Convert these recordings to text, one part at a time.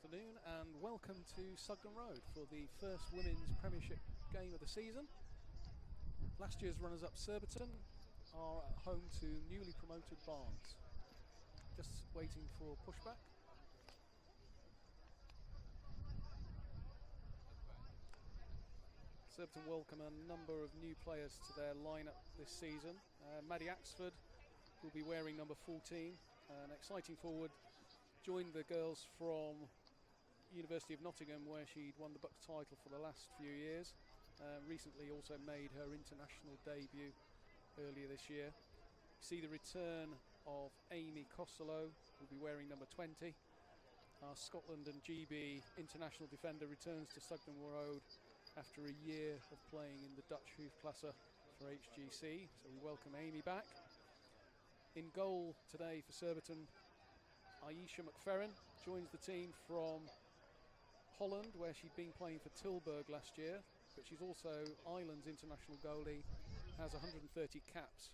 afternoon and welcome to Sugden Road for the first Women's Premiership game of the season. Last year's runners-up Surbiton are at home to newly promoted Barnes. Just waiting for pushback. Surbiton welcome a number of new players to their lineup this season. Maddie Axford will be wearing number 14, an exciting forward. Joined the girls from University of Nottingham, where she'd won the Bucks title for the last few years. Recently also made her international debut earlier this year. You see the return of Amy Costello, who'll be wearing number 20. Our Scotland and GB international defender returns to Sugden Road after a year of playing in the Dutch Hoofdklasse for HGC, so we welcome Amy back. In goal today for Surbiton, Aisha McFerrin joins the team from Holland, where she'd been playing for Tilburg last year, but she's also Ireland's international goalie, has 130 caps,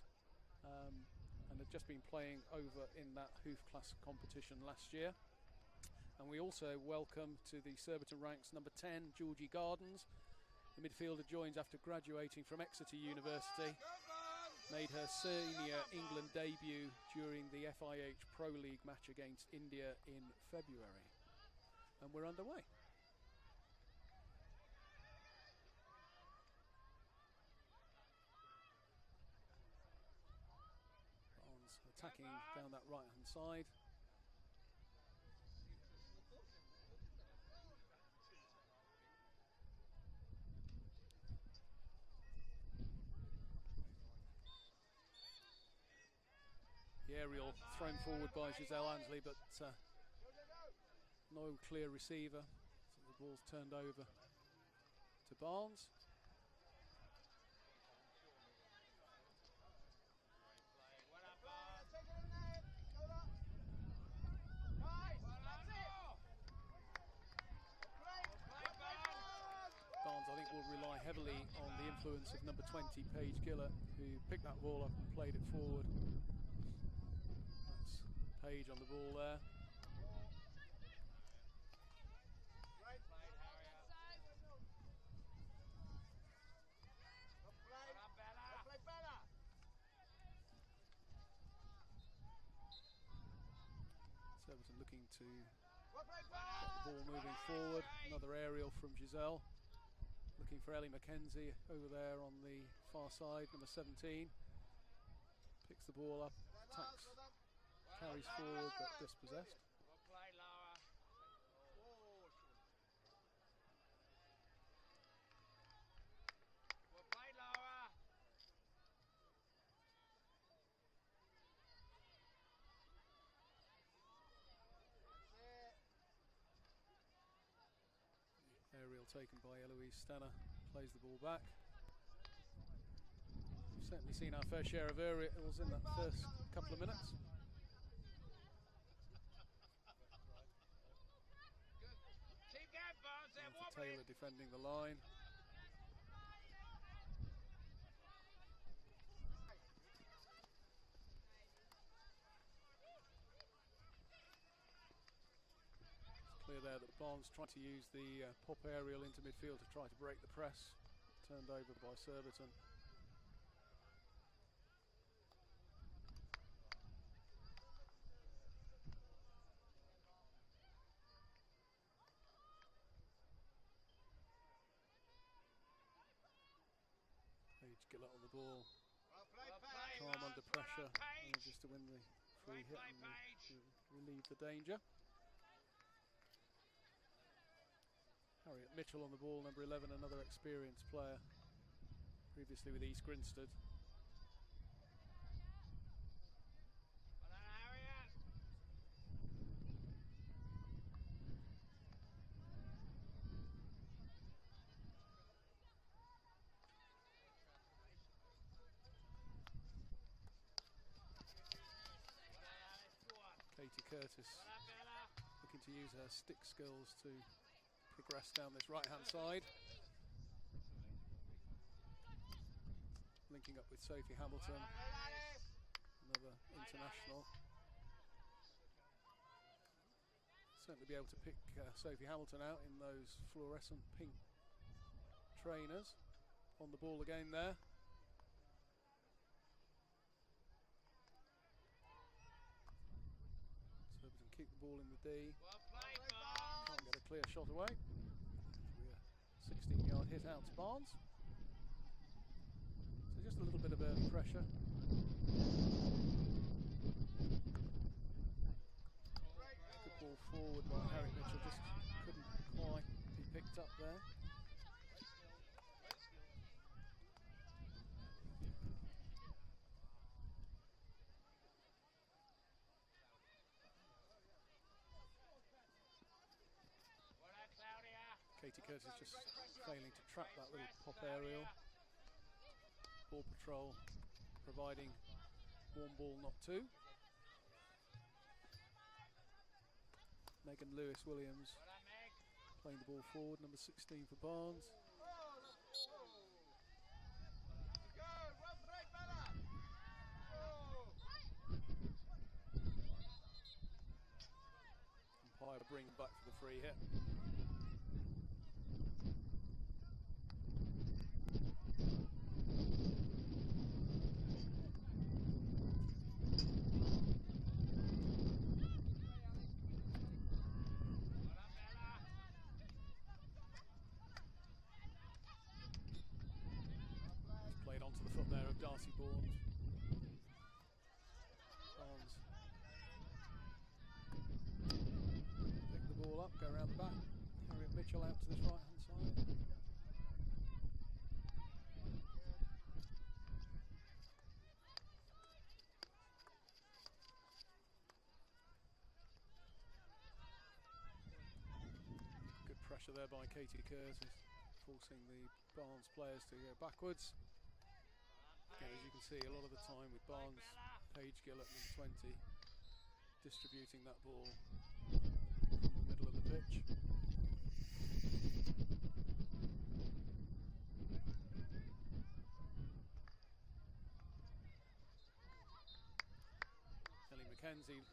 and had just been playing over in that Hoofdklasse competition last year. And we also welcome to the Surbiton ranks number 10, Georgie Gardens. The midfielder joins after graduating from Exeter University. Made her senior England debut during the FIH Pro League match against India in February. And we're underway. Barnes attacking down that right-hand side. The aerial thrown forward by Giselle Ansley, but no clear receiver, so the ball's turned over to Barnes. Barnes, I think, will rely heavily on the influence of number 20, Paige Gillett, who picked that ball up and played it forward. That's Paige on the ball there. Surbiton looking to get the ball moving forward. Another aerial from Giselle. Looking for Ellie McKenzie over there on the far side, number 17. Picks the ball up, attacks, carries forward, but dispossessed. Aerial taken by Eloise Stanner, plays the ball back. We've certainly seen our fair share of aerials in that first couple of minutes. Taylor defending the line. Clear there that Barnes tried to use the pop aerial into midfield to try to break the press. Turned over by Surbiton. Paige Gillett on the ball. Calm under pressure, just to win the free hit and relieve the danger. Harriet Mitchell on the ball, number 11, another experienced player, previously with East Grinstead. Katie Curtis looking to use her stick skills to progress down this right-hand side. Linking up with Sophie Hamilton, another international. certainly be able to pick Sophie Hamilton out in those fluorescent pink trainers. On the ball again there. Surbiton keep the ball in the D. Can't get a clear shot away. 16-yard hit out to Barnes. So just a little bit of early pressure. Good ball forward by Harriet Mitchell, just couldn't quite be picked up there. Katie Curtis just failing to trap that little pop aerial. Ball patrol providing one ball, not two. Megan Lewis-Williams playing the ball forward, number 16 for Barnes. Umpire bring back for the free hit. Played onto the foot there of Darcy Barnes. Pick the ball up, go around the back. Harriet Mitchell out to this right hand side. Good pressure there by Katie Curtis, forcing the Barnes players to go backwards. Again, as you can see, a lot of the time with Barnes, Paige Gill at number 20 distributing that ball from the middle of the pitch. Ellie McKenzie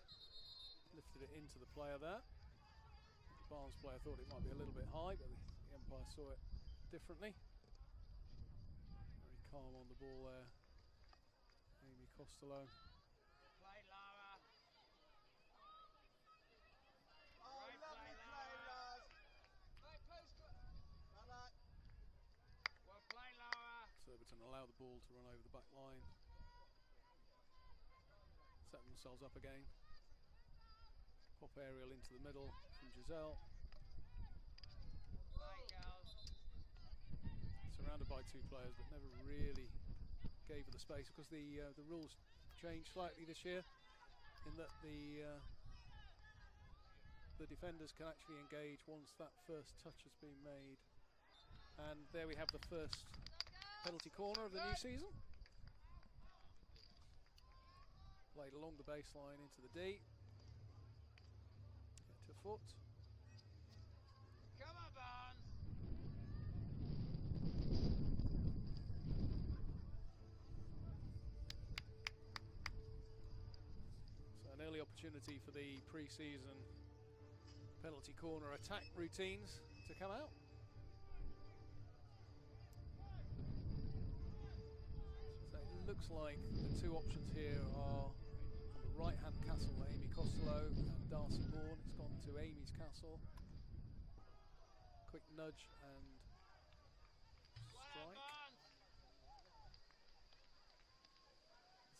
lifted it into the player there. The Barnes player thought it might be a little bit high, but the umpire saw it differently. Very calm on the ball there, Amy Costello. Surbiton allow the ball to run over the back line. Set themselves up again. Pop aerial into the middle from Giselle. Surrounded by two players, but never really gave her the space, because the rules changed slightly this year, in that the defenders can actually engage once that first touch has been made. And there we have the first penalty corner of the new season. Played along the baseline into the D. Get to foot. Come on, Barnes. So an early opportunity for the pre-season penalty corner attack routines to come out. So it looks like the two options here are on the right hand castle, Amy Costello and Darcy Bourne. It's gone to Amy's castle. Quick nudge and strike.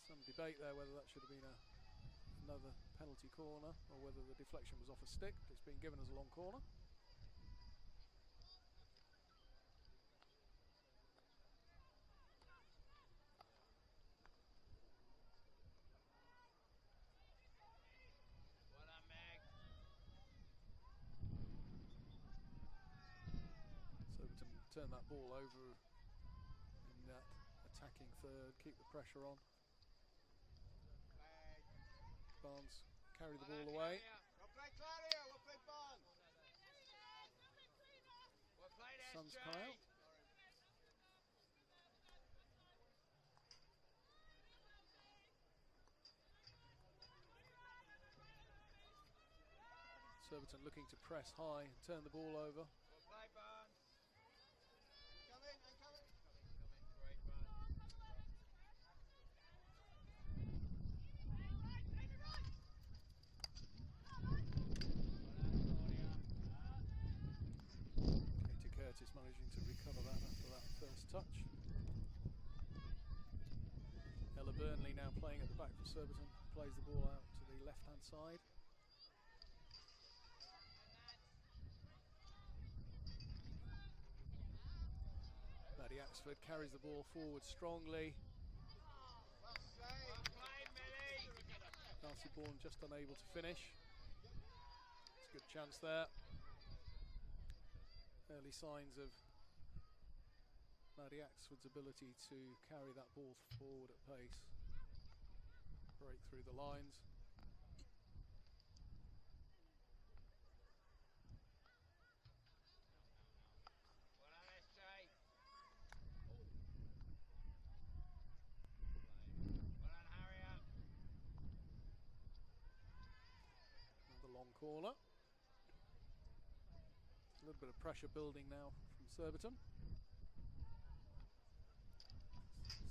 Some debate there whether that should have been another penalty corner or whether the deflection was off a stick. It's been given as a long corner. Surbiton turn that ball over in that attacking third, keep the pressure on. Barnes carry the ball away. Suns come out. Surbiton looking to press high and turn the ball over. Katie Curtis managing to recover that after that first touch. Ella Burnley now playing at the back for Surbiton, plays the ball out to the left-hand side. Maddie Axford carries the ball forward strongly. Darcy Bourne just unable to finish. It's a good chance there. Early signs of Maddie Axford's ability to carry that ball forward at pace. Break through the lines. Another long corner. A little bit of pressure building now from Surbiton.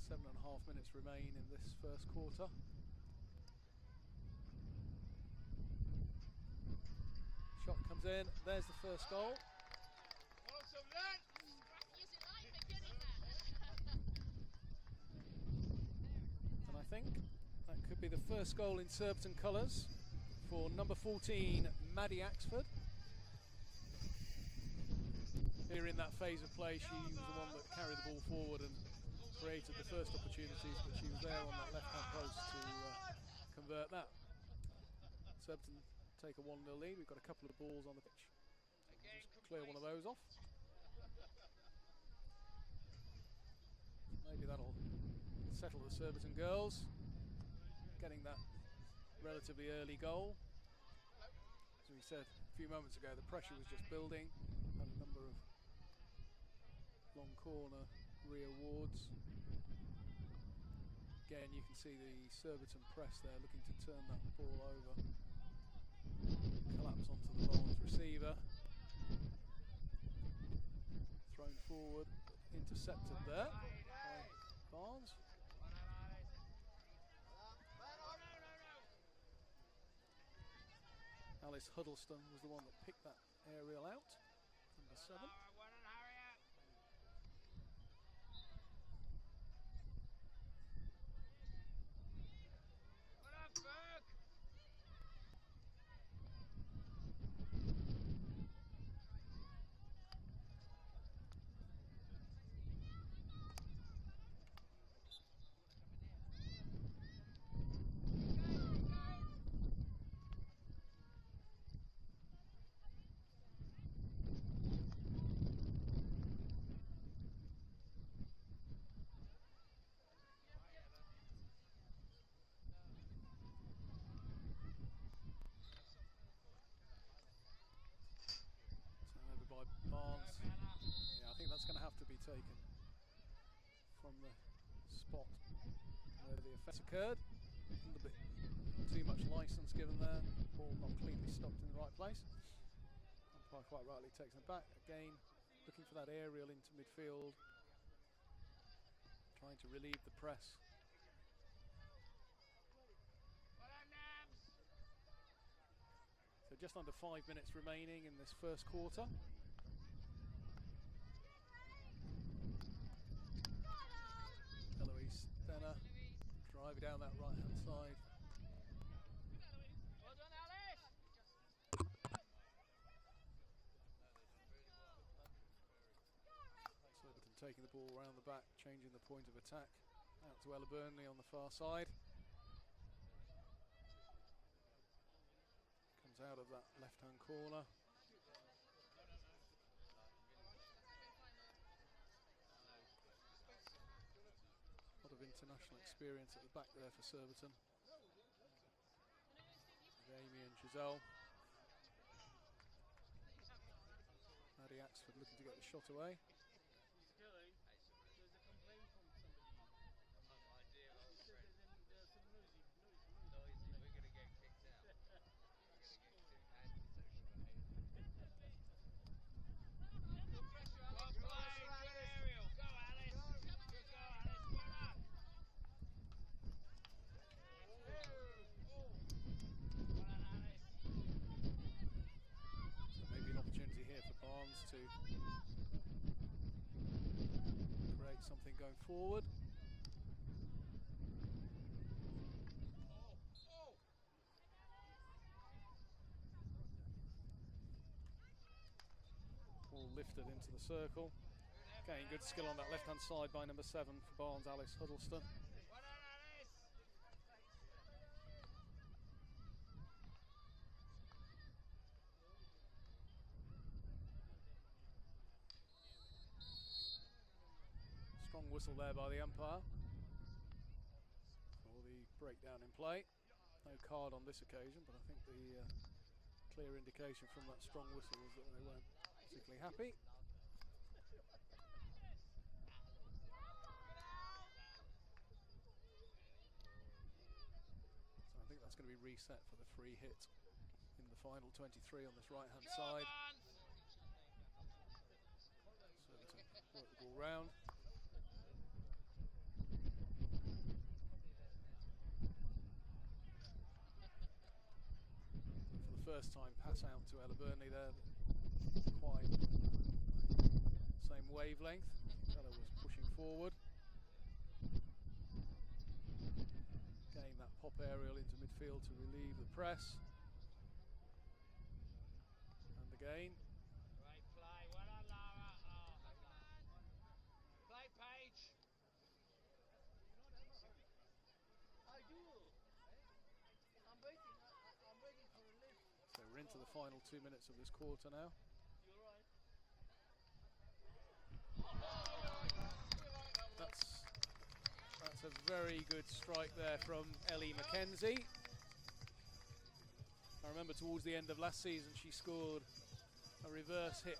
7.5 minutes remain in this first quarter. Shot comes in, there's the first goal. And I think that could be the first goal in Surbiton colours for number 14, Maddie Axford. Here in that phase of play, she was the one that carried the ball forward and created the first opportunities, but she was there on that left-hand post to convert that. Surbiton take a 1-0 lead. We've got a couple of balls on the pitch. Just clear one of those off. Maybe that'll settle the Surbiton girls. Getting that relatively early goal. As we said a few moments ago, the pressure was just building. Had a number of long corner re-awards. Again, you can see the Surbiton press there, looking to turn that ball over. Collapse onto the Barnes receiver. Thrown forward, intercepted there by Barnes. Alice Huddleston was the one that picked that aerial out, number 7. Going to have to be taken from the spot where the offence occurred. A little bit too much licence given there. Ball not cleanly stopped in the right place. Umpire quite rightly takes it back. Again, looking for that aerial into midfield, trying to relieve the press. So just under 5 minutes remaining in this first quarter. Drive down that right hand side. Well done, Alice! Surbiton taking the ball around the back, changing the point of attack. Out to Ella Burnley on the far side. Comes out of that left hand corner. International experience at the back there for Surbiton. Amy and Giselle. Maddie Axford looking to get the shot away. something going forward. Ball lifted into the circle. Again, good skill on that left-hand side by number 7 for Barnes, Alice Huddleston. Strong whistle there by the umpire for the breakdown in play. No card on this occasion, but I think the clear indication from that strong whistle was that they weren't particularly happy. So I think that's going to be reset for the free hit in the final 23 on this right-hand side. So work the ball round. First time pass out to Ella Burnley there, quite same wavelength. Ella was pushing forward. Gain that pop aerial into midfield to relieve the press. And again. Great play, well done Lara. Oh. Play Paige. I do. I'm waiting. I'm waiting for a lift. So we're into the final 2 minutes of this quarter now. You're right. That's a very good strike there from Ellie Mackenzie. I remember towards the end of last season she scored a reverse hit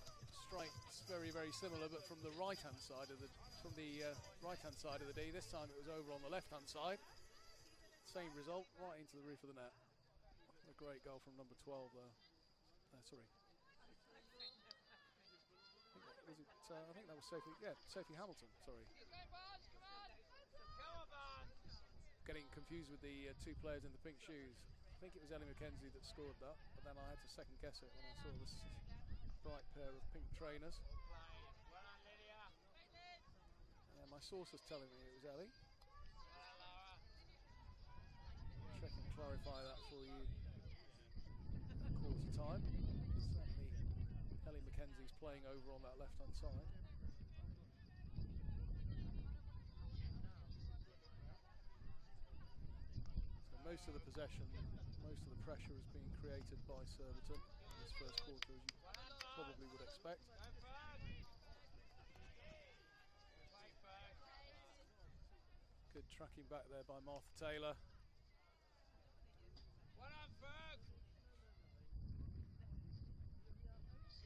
strike, very, very similar, but from the right-hand side of the D. This time it was over on the left-hand side. Same result, right into the roof of the net. A great goal from number 12 there. Sorry. I think that was Sophie Hamilton, sorry. Getting confused with the two players in the pink shoes. I think it was Ellie Mackenzie that scored that, but then I had to second guess it when I saw this bright pair of pink trainers. My source was telling me it was Ellie. Check and clarify that for you at quarter time. Certainly Ellie Mackenzie's playing over on that left-hand side. Most of the possession, most of the pressure is being created by Surbiton in this first quarter, as you probably would expect. Good tracking back there by Martha Taylor. Well done, Ferg.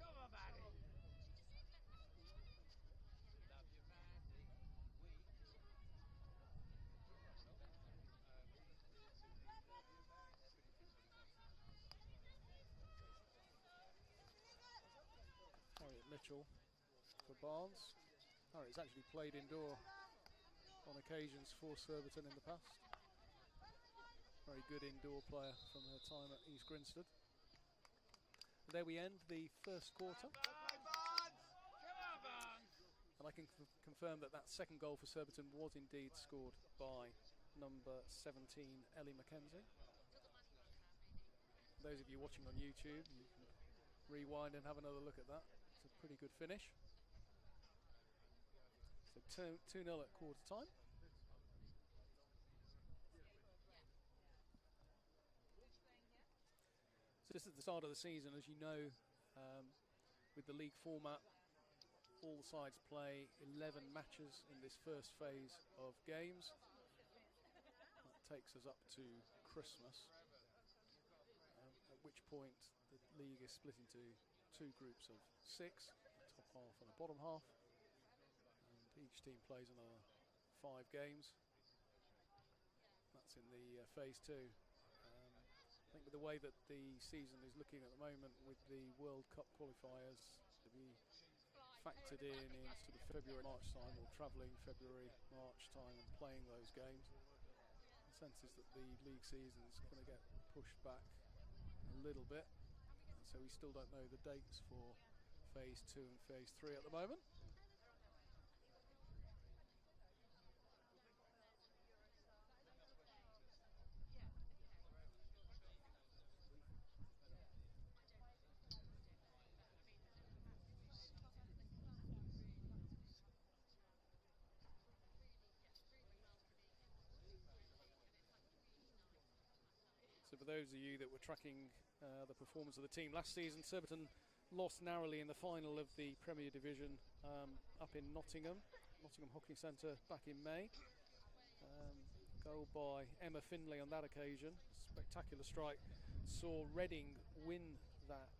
Come on, Maddie. Love you, Maddie. Harriet Mitchell for Barnes. Harriet's actually played indoor on occasions for Surbiton in the past. Very good indoor player from her time at East Grinstead. And there we end the first quarter. And I can confirm that that second goal for Surbiton was indeed scored by number 17, Ellie Mackenzie. Those of you watching on YouTube, you can rewind and have another look at that. It's a pretty good finish. So 2-0 at quarter time. So this is the start of the season, as you know, with the league format. All sides play 11 matches in this first phase of games. That takes us up to Christmas, at which point the league is split into two groups of 6, a top half and a bottom half, and each team plays another 5 games. That's in the phase 2. I think with the way that the season is looking at the moment, with the World Cup qualifiers to be factored in sort of February, March time, or travelling February, March time and playing those games, the sense is that the league season is going to get pushed back a little bit. And so we still don't know the dates for phase 2 and phase 3 at the moment. for those of you that were tracking the performance of the team last season, Surbiton lost narrowly in the final of the Premier Division up in Nottingham Hockey Centre back in May. Goal by Emma Finlay on that occasion. Spectacular strike saw Reading win that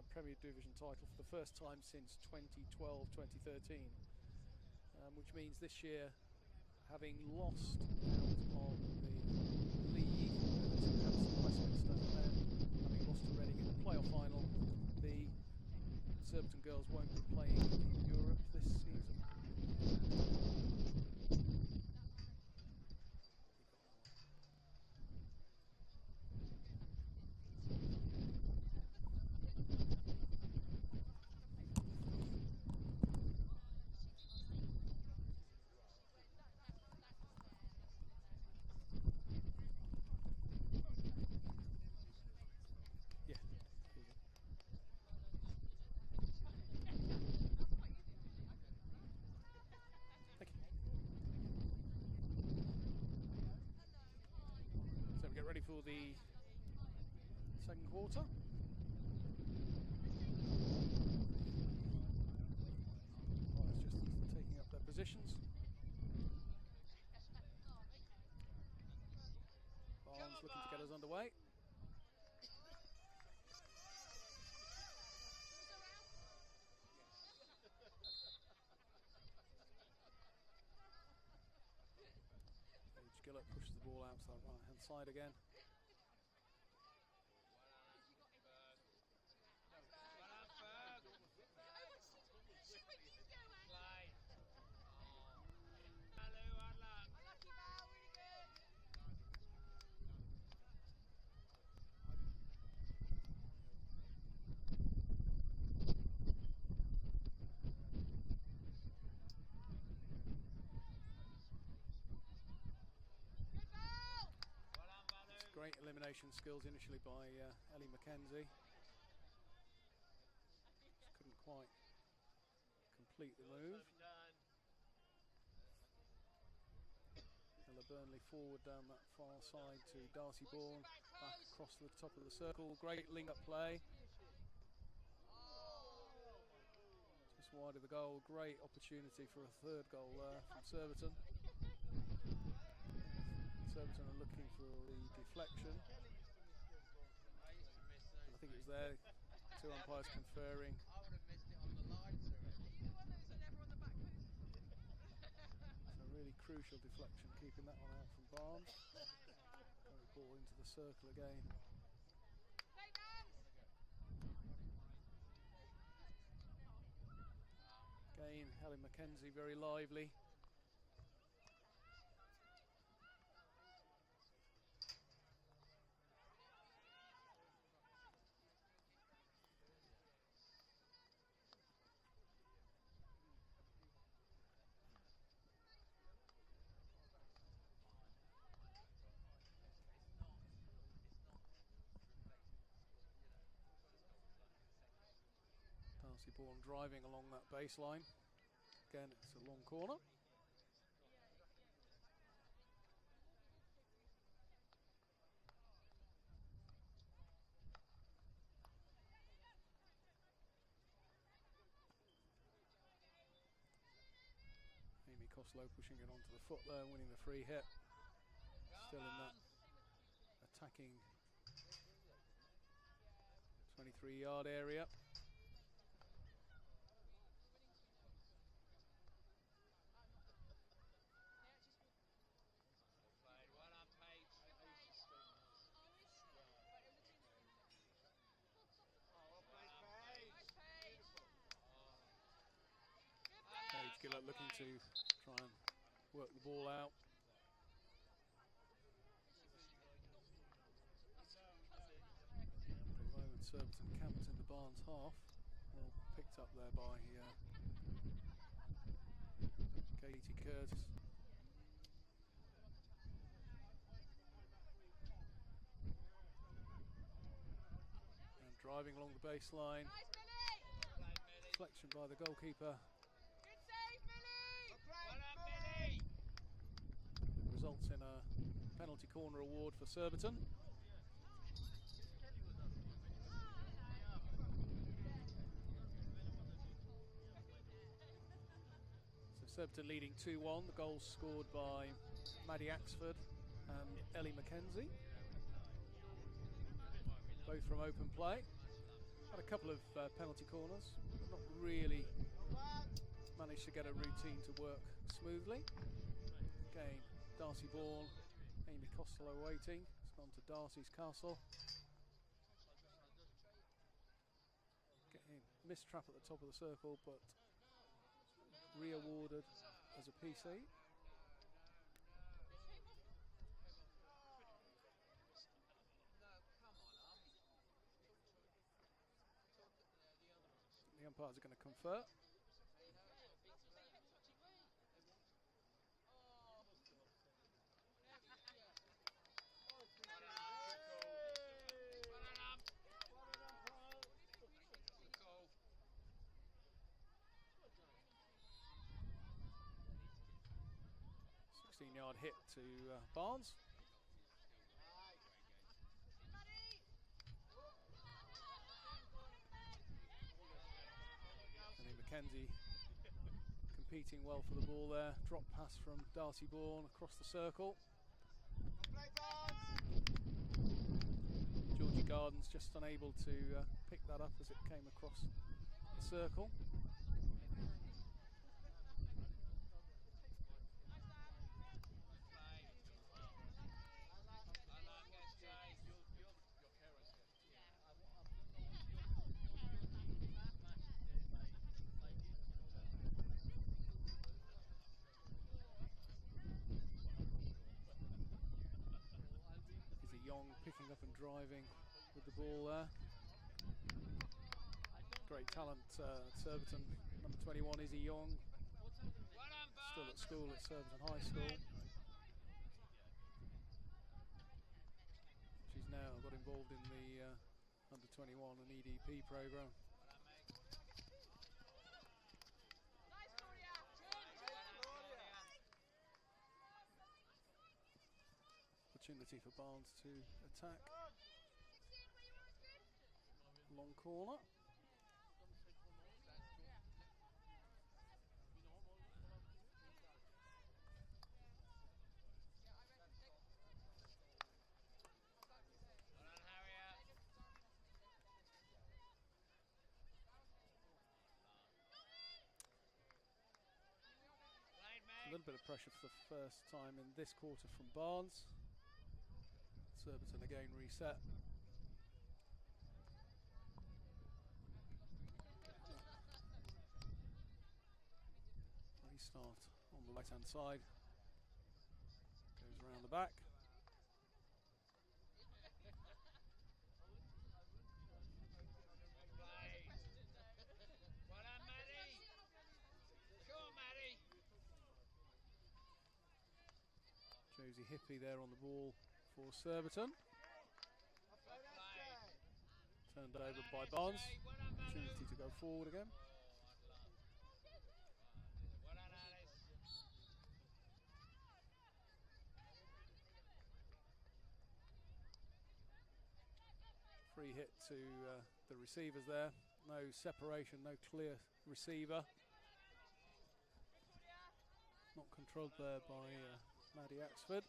Premier Division title for the first time since 2012-2013, which means this year, having lost out of the league to Westminster and then having lost to Reading in the playoff final, the Surbiton girls won't be playing in Europe this season. So we get ready for the second quarter. It's just taking up their positions. Barnes looking to get us underway. Gillett pushes the ball out to the right hand side again. Great elimination skills initially by Ellie McKenzie. Just couldn't quite complete the move. Ella Burnley forward down that far side to Darcy Bourne, back across to the top of the circle. Great link-up play. Just wide of the goal. Great opportunity for a third goal there from Surbiton. Surbiton are looking for the deflection. And I think it was there, two umpires conferring. It's a really crucial deflection, keeping that one out from Barnes. Going ball into the circle again. Again, Helen McKenzie very lively. Darcy Bourne driving along that baseline. Again, it's a long corner. Amy Coslow pushing it onto the foot there, winning the free hit. Still in that attacking 23-yard area. Gillett looking to try and work the ball out. At the moment, Surbiton camped in the Barnes half. Well picked up there by Katie Curtis. And driving along the baseline. Deflection by the goalkeeper. Results in a penalty corner award for Surbiton. Surbiton leading 2-1. The goals scored by Maddie Axford and Ellie Mackenzie, both from open play. Had a couple of penalty corners, but not really managed to get a routine to work smoothly. Again, Darcy Bourne, Amy Costello waiting. It's gone to Darcy's Castle. Getting missed trap at the top of the circle, but re-awarded as a PC. The umpires are going to confer. Yard hit to Barnes. And then Mackenzie competing well for the ball there. Drop pass from Darcy Bourne across the circle. Georgie Gardens just unable to pick that up as it came across the circle. Picking up and driving with the ball there. Great talent at Surbiton. Number 21, Izzy Young, still at school at Surbiton High School. She's now got involved in the under 21 and EDP program. Opportunity for Barnes to attack. Long corner. A little bit of pressure for the first time in this quarter from Barnes. Surbiton again reset. Restart on the right hand side. Goes around the back. Josie Hippie there on the ball for Surbiton. Turned over by Barnes. Opportunity to go forward again. Free hit to the receivers there. No separation, no clear receiver. Not controlled there by Maddie Axford.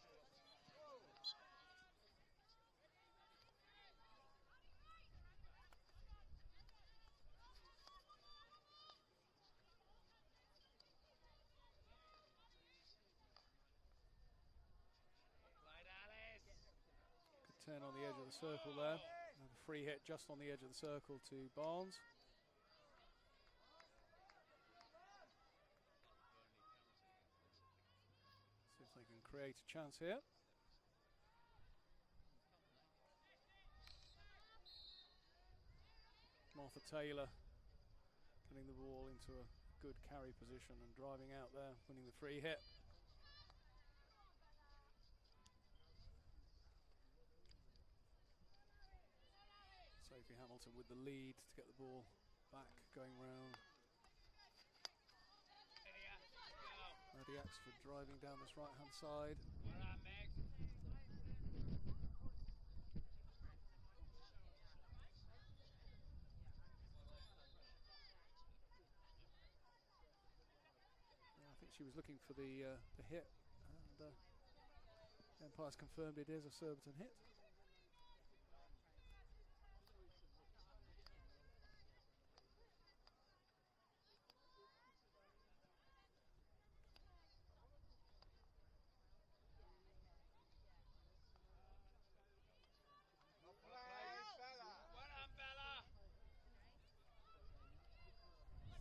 Good turn on the edge of the circle there. Another free hit just on the edge of the circle to Barnes. See if they can create a chance here. Martha Taylor getting the ball into a good carry position and driving out there, winning the free hit. Sophie Hamilton with the lead to get the ball back, going round. Maddie Axford driving down this right hand side. she was looking for the hit, and Empire's confirmed it is a Surbiton hit.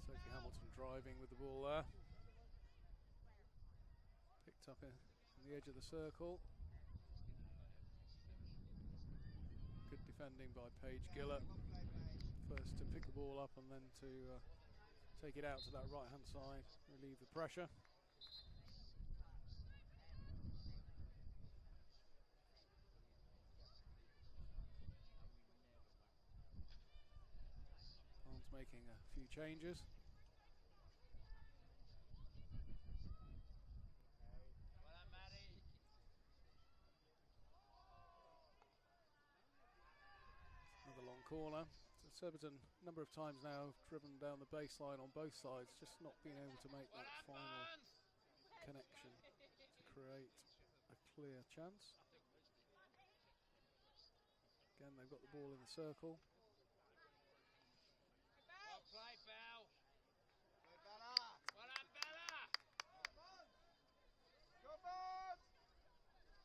Sophie Hamilton driving with the ball there. Picked up in the edge of the circle. Good defending by Paige Gillett. First to pick the ball up and then to take it out to that right hand side, relieve the pressure. Barnes making a few changes. Another long corner. So Surbiton a number of times now driven down the baseline on both sides, just not being able to make that final connection to create a clear chance. Again, they've got the ball in the circle. Well played, Bell. Play Bella. Well done, Bella. Go Barnes!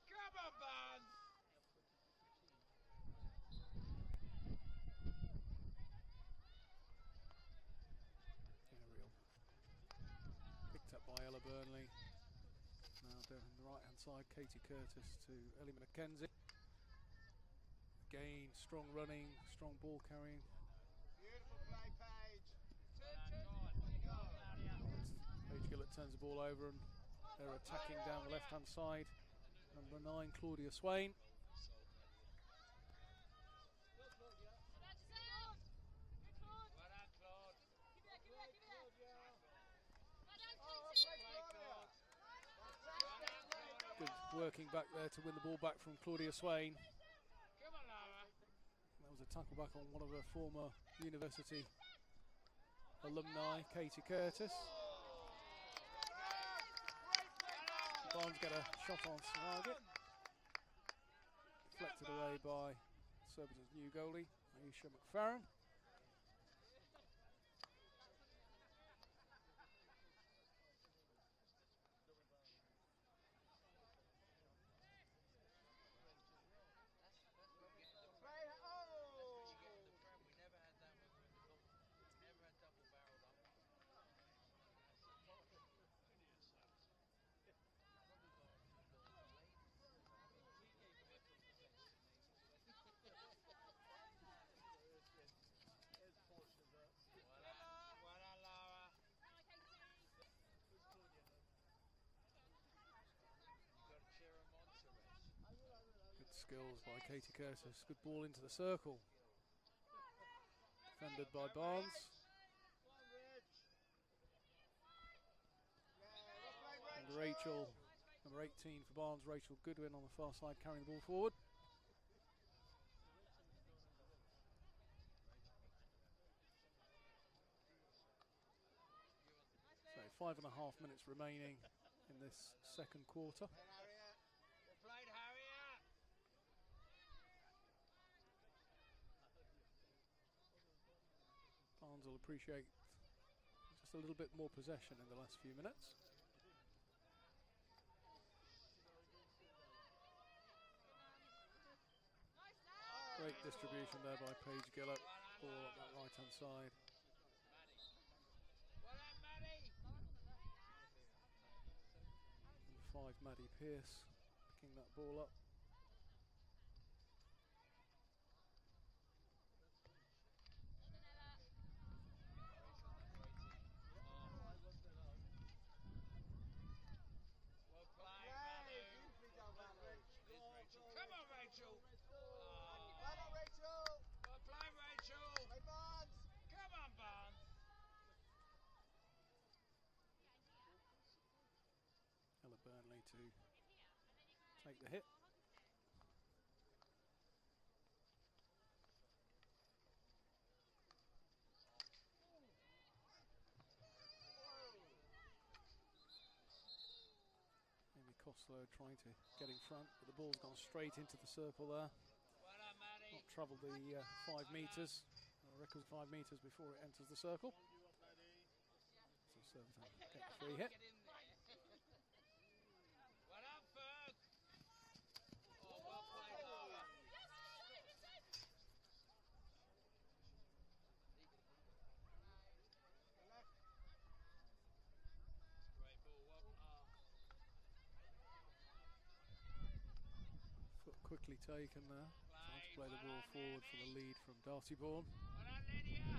Come on, Barnes. Aerial. Picked up by Ella Burnley. Now down the right hand side, Katie Curtis to Ellie McKenzie. Again, strong running, strong ball carrying. Beautiful play, Paige. Paige Gillett turns the ball over and they're attacking down the left hand side. Number 9, Claudia Swain. Good working back there to win the ball back from Claudia Swain. Come on, Lara. That was a tackle back on one of her former university alumni, Katie Curtis. Barnes get a shot on target. Deflected away by Surbiton's new goalie, Aisha McFarren. Skills by Katie Curtis. Good ball into the circle. Defended by Barnes. And Rachel, number 18 for Barnes, Rachel Goodwin on the far side carrying the ball forward. So 5.5 minutes remaining in this second quarter. Well played, Harriet. Barnes will appreciate just a little bit more possession in the last few minutes. Great distribution there by Paige Gillett. Ball up that right hand side. Well done, Maddie. Number 5, Maddie Pearce, picking that ball up. Come on, Rachel. Well done, Rachel. Well played, Rachel. Play Barnes. Come on, Barnes. Ella Burnley to take the hit. Slow trying to get in front, but the ball's gone straight into the circle there. Well done, Maddie. Not travelled the 5 metres. Record 5 metres before it enters the circle. So Surbiton get the free hit. Get in there. Well done, Ferg. Oh, well played, Lara. Great ball, well Foot quickly taken there. Trying to play the ball forward for the lead from Darcybourne. Well done, Lydia.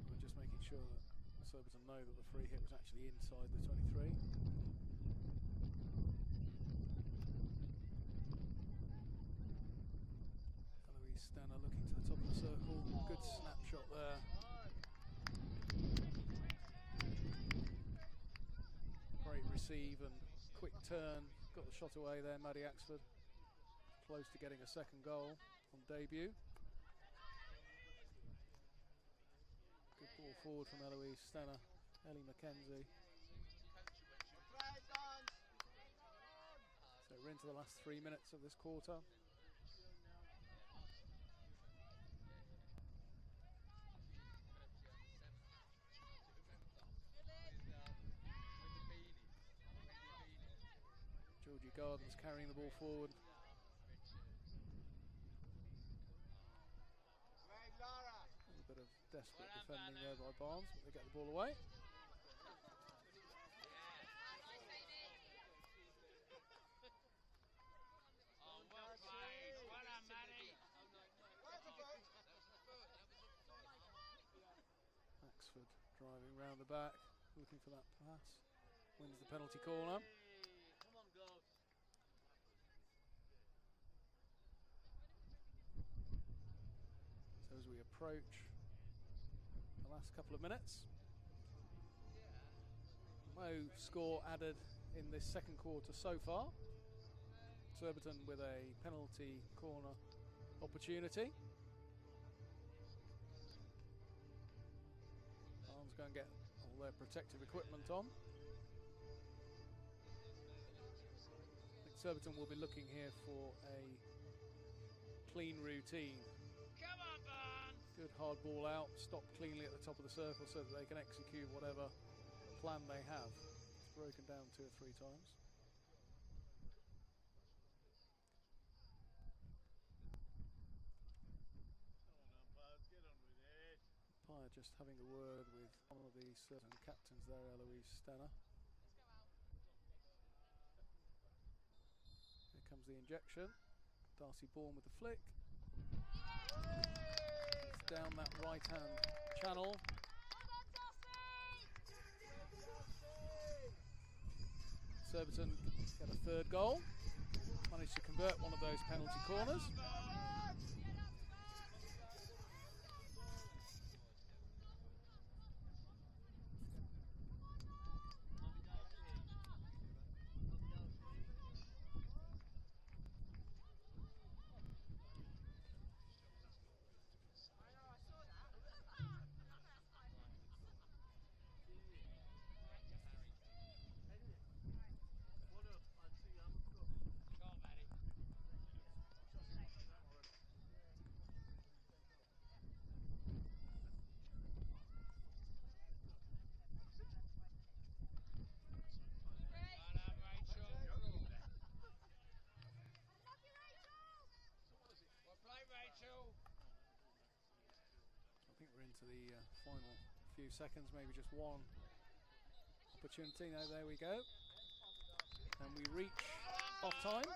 We're just making sure that Surbiton know that the free hit was actually inside the 23. Eloise Stenner looking to the top of the circle. Good snapshot there. Great receive and quick turn. Got the shot away there, Maddie Axford. Close to getting a second goal on debut. Good ball forward from Eloise Stenner. Ellie McKenzie. So we're into the last 3 minutes of this quarter. Georgie Gardens carrying the ball forward. A little bit of desperate defending there by Barnes, but they get the ball away. Oh, well played. Well done, Maddie. Axford driving round the back, looking for that pass. Wins the penalty corner. Come on, girls. So as we approach the last couple of minutes, no score added in this second quarter so far. Surbiton with a penalty corner opportunity. Barnes go and get all their protective equipment on. I think Surbiton will be looking here for a clean routine. Come on, Barnes. Good hard ball out, stopped cleanly at the top of the circle so that they can execute whatever plan they have. It's broken down 2 or 3 times. Umpire just having a word with one of the certain captains there, Eloise Stenner. Here comes the injection. Darcybourne with the flick. It's down that right-hand channel. Surbiton get a 3rd goal. Managed to convert one of those penalty corners. Come on, Maddie. Well done, Rachel. Well played, Rachel. I think we're into the final few seconds, maybe just one opportunity. No, there we go. And we reach half time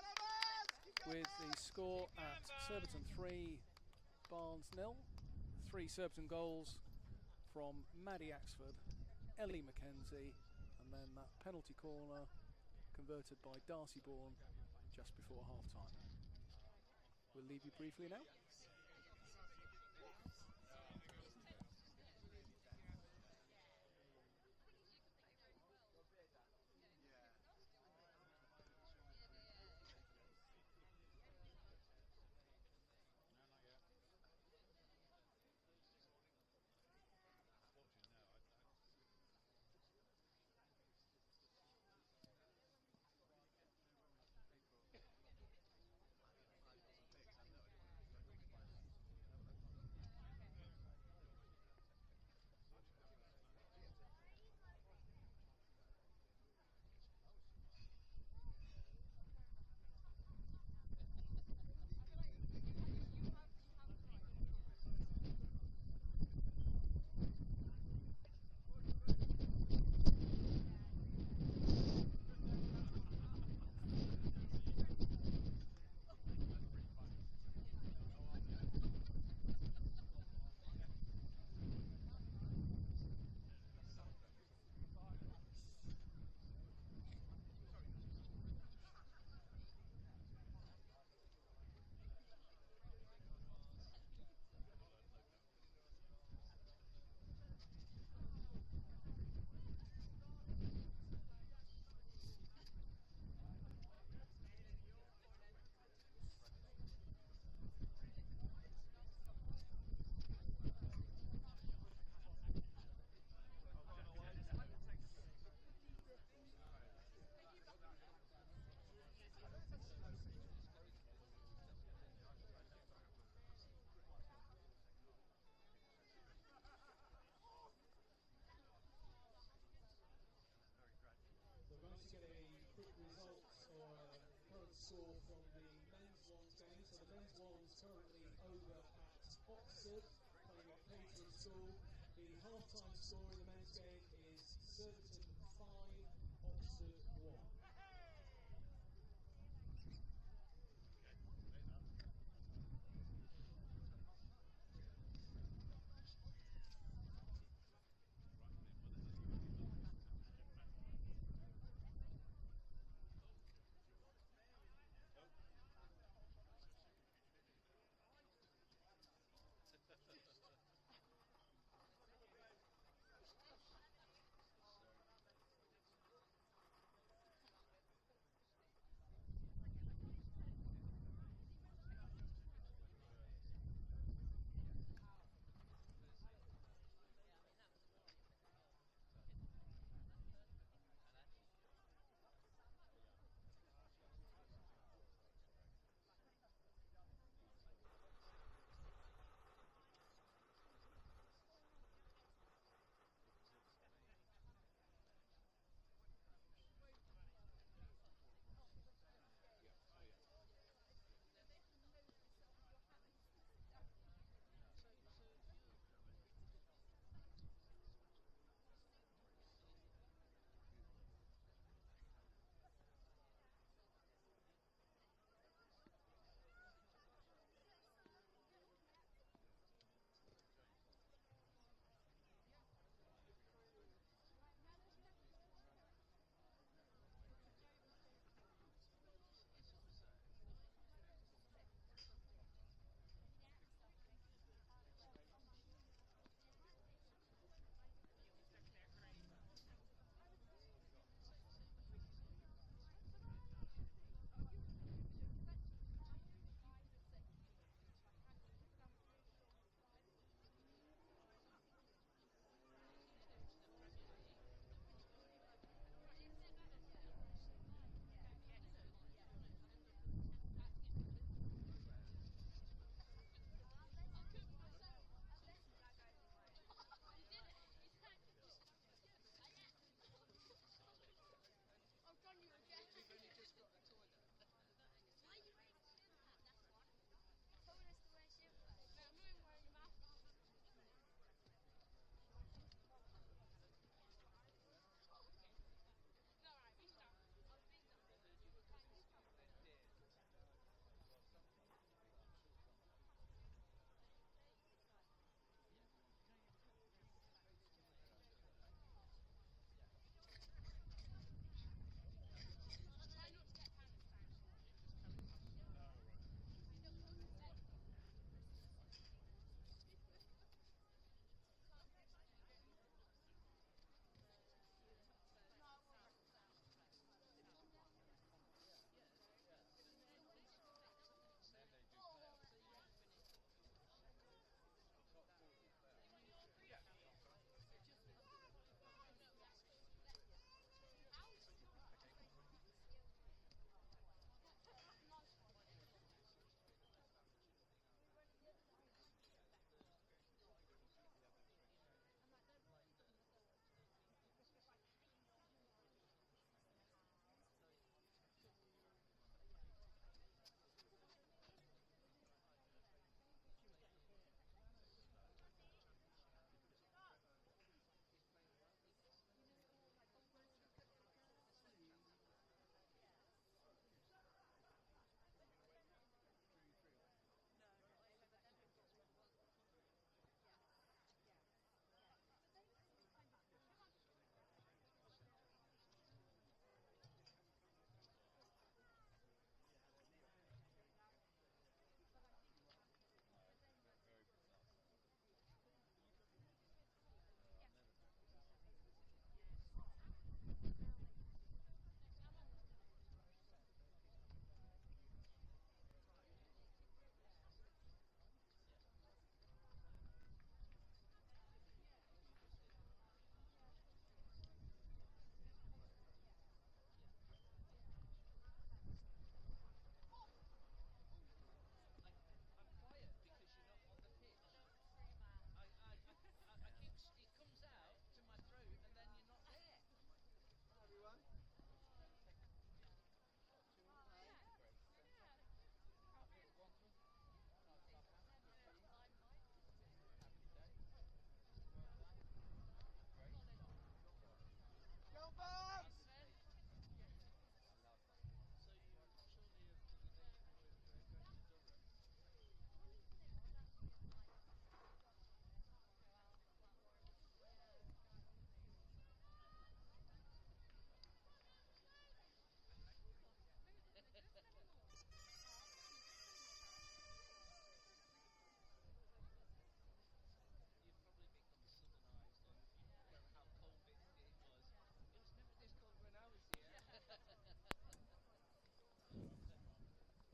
with the score at Surbiton 3, Barnes 0. 3 Surbiton goals from Maddie Axford, Ellie McKenzie, and then that penalty corner converted by Darcybourne just before half time. We'll leave you briefly now. score from the men's ones game. So the men's ones currently over at Oxford, playing at Catering School. The half-time score in the men's game is Surbiton 5, Oxford 1.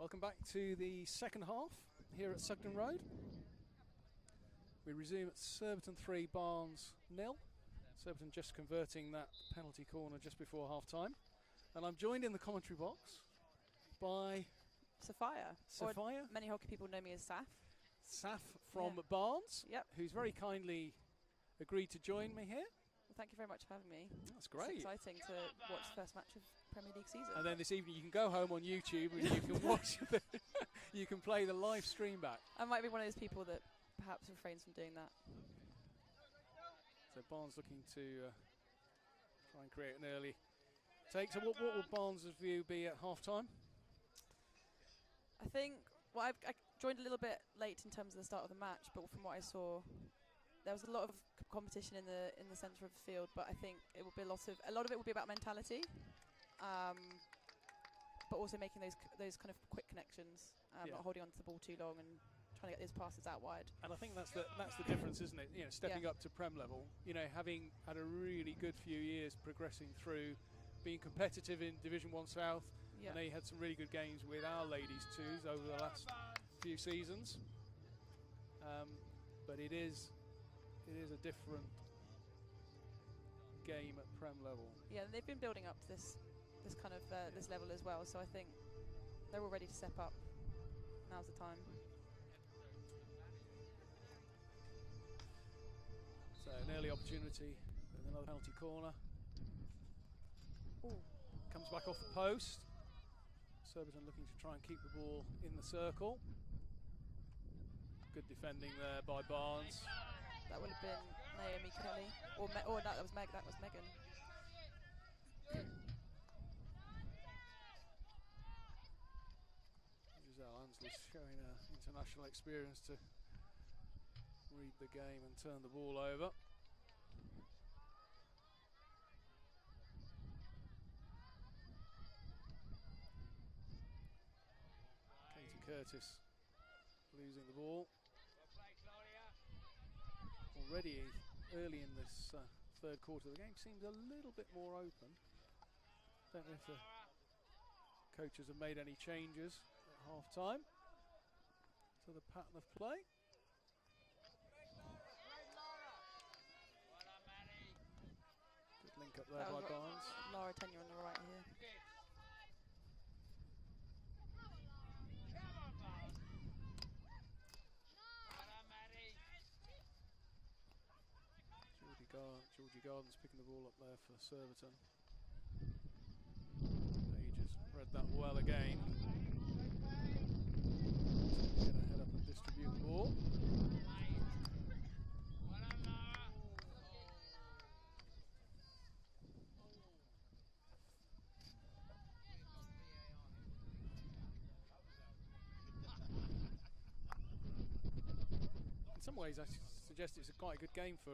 Welcome back to the second half here at Sugden Road. We resume at Surbiton 3, Barnes 0. Surbiton just converting that penalty corner just before half time. And I'm joined in the commentary box by Sophia. Sophia. Many hockey people know me as Saf. Saf from Barnes, Yep. who's very kindly agreed to join me here. Well, thank you very much for having me. That's great. It's exciting to watch the first match of Premier League season. And then this evening you can go home on YouTube and you can watch you can play the live stream back. I might be one of those people that perhaps refrains from doing that. So Barnes looking to try and create an early take. So what will Barnes' view be at half time? I think, well, I joined a little bit late in terms of the start of the match, but from what I saw, there was a lot of competition in the centre of the field. But I think it will be a lot of it will be about mentality, but also making those kind of quick connections, not holding on to the ball too long and trying to get those passes out wide. And I think that's the difference, isn't it? You know, stepping up to Prem level. You know, having had a really good few years progressing through, being competitive in Division 1 South. Yeah. I know you had some really good games with our ladies twos over the last few seasons, but it is a different game at Prem level. Yeah, and they've been building up to this kind of this level as well. So I think they're all ready to step up. Now's the time. So an early opportunity with another penalty corner. Ooh. Comes back off the post. Surbiton looking to try and keep the ball in the circle. Good defending there by Barnes. That would have been Naomi Kelly, or that was Meg. That was Megan. Giselle Ansley's showing her international experience to read the game and turn the ball over. Katie Curtis losing the ball. Already early in this third quarter, the game seems a little bit more open. Don't know if the coaches have made any changes at half time to the pattern of play. Good link up there by Barnes. Laura Tenure on the right here. Georgie Gardens picking the ball up there for Surbiton. Pages read that well again. Going to head up and distribute the ball. In some ways, I suggest it's quite a good game for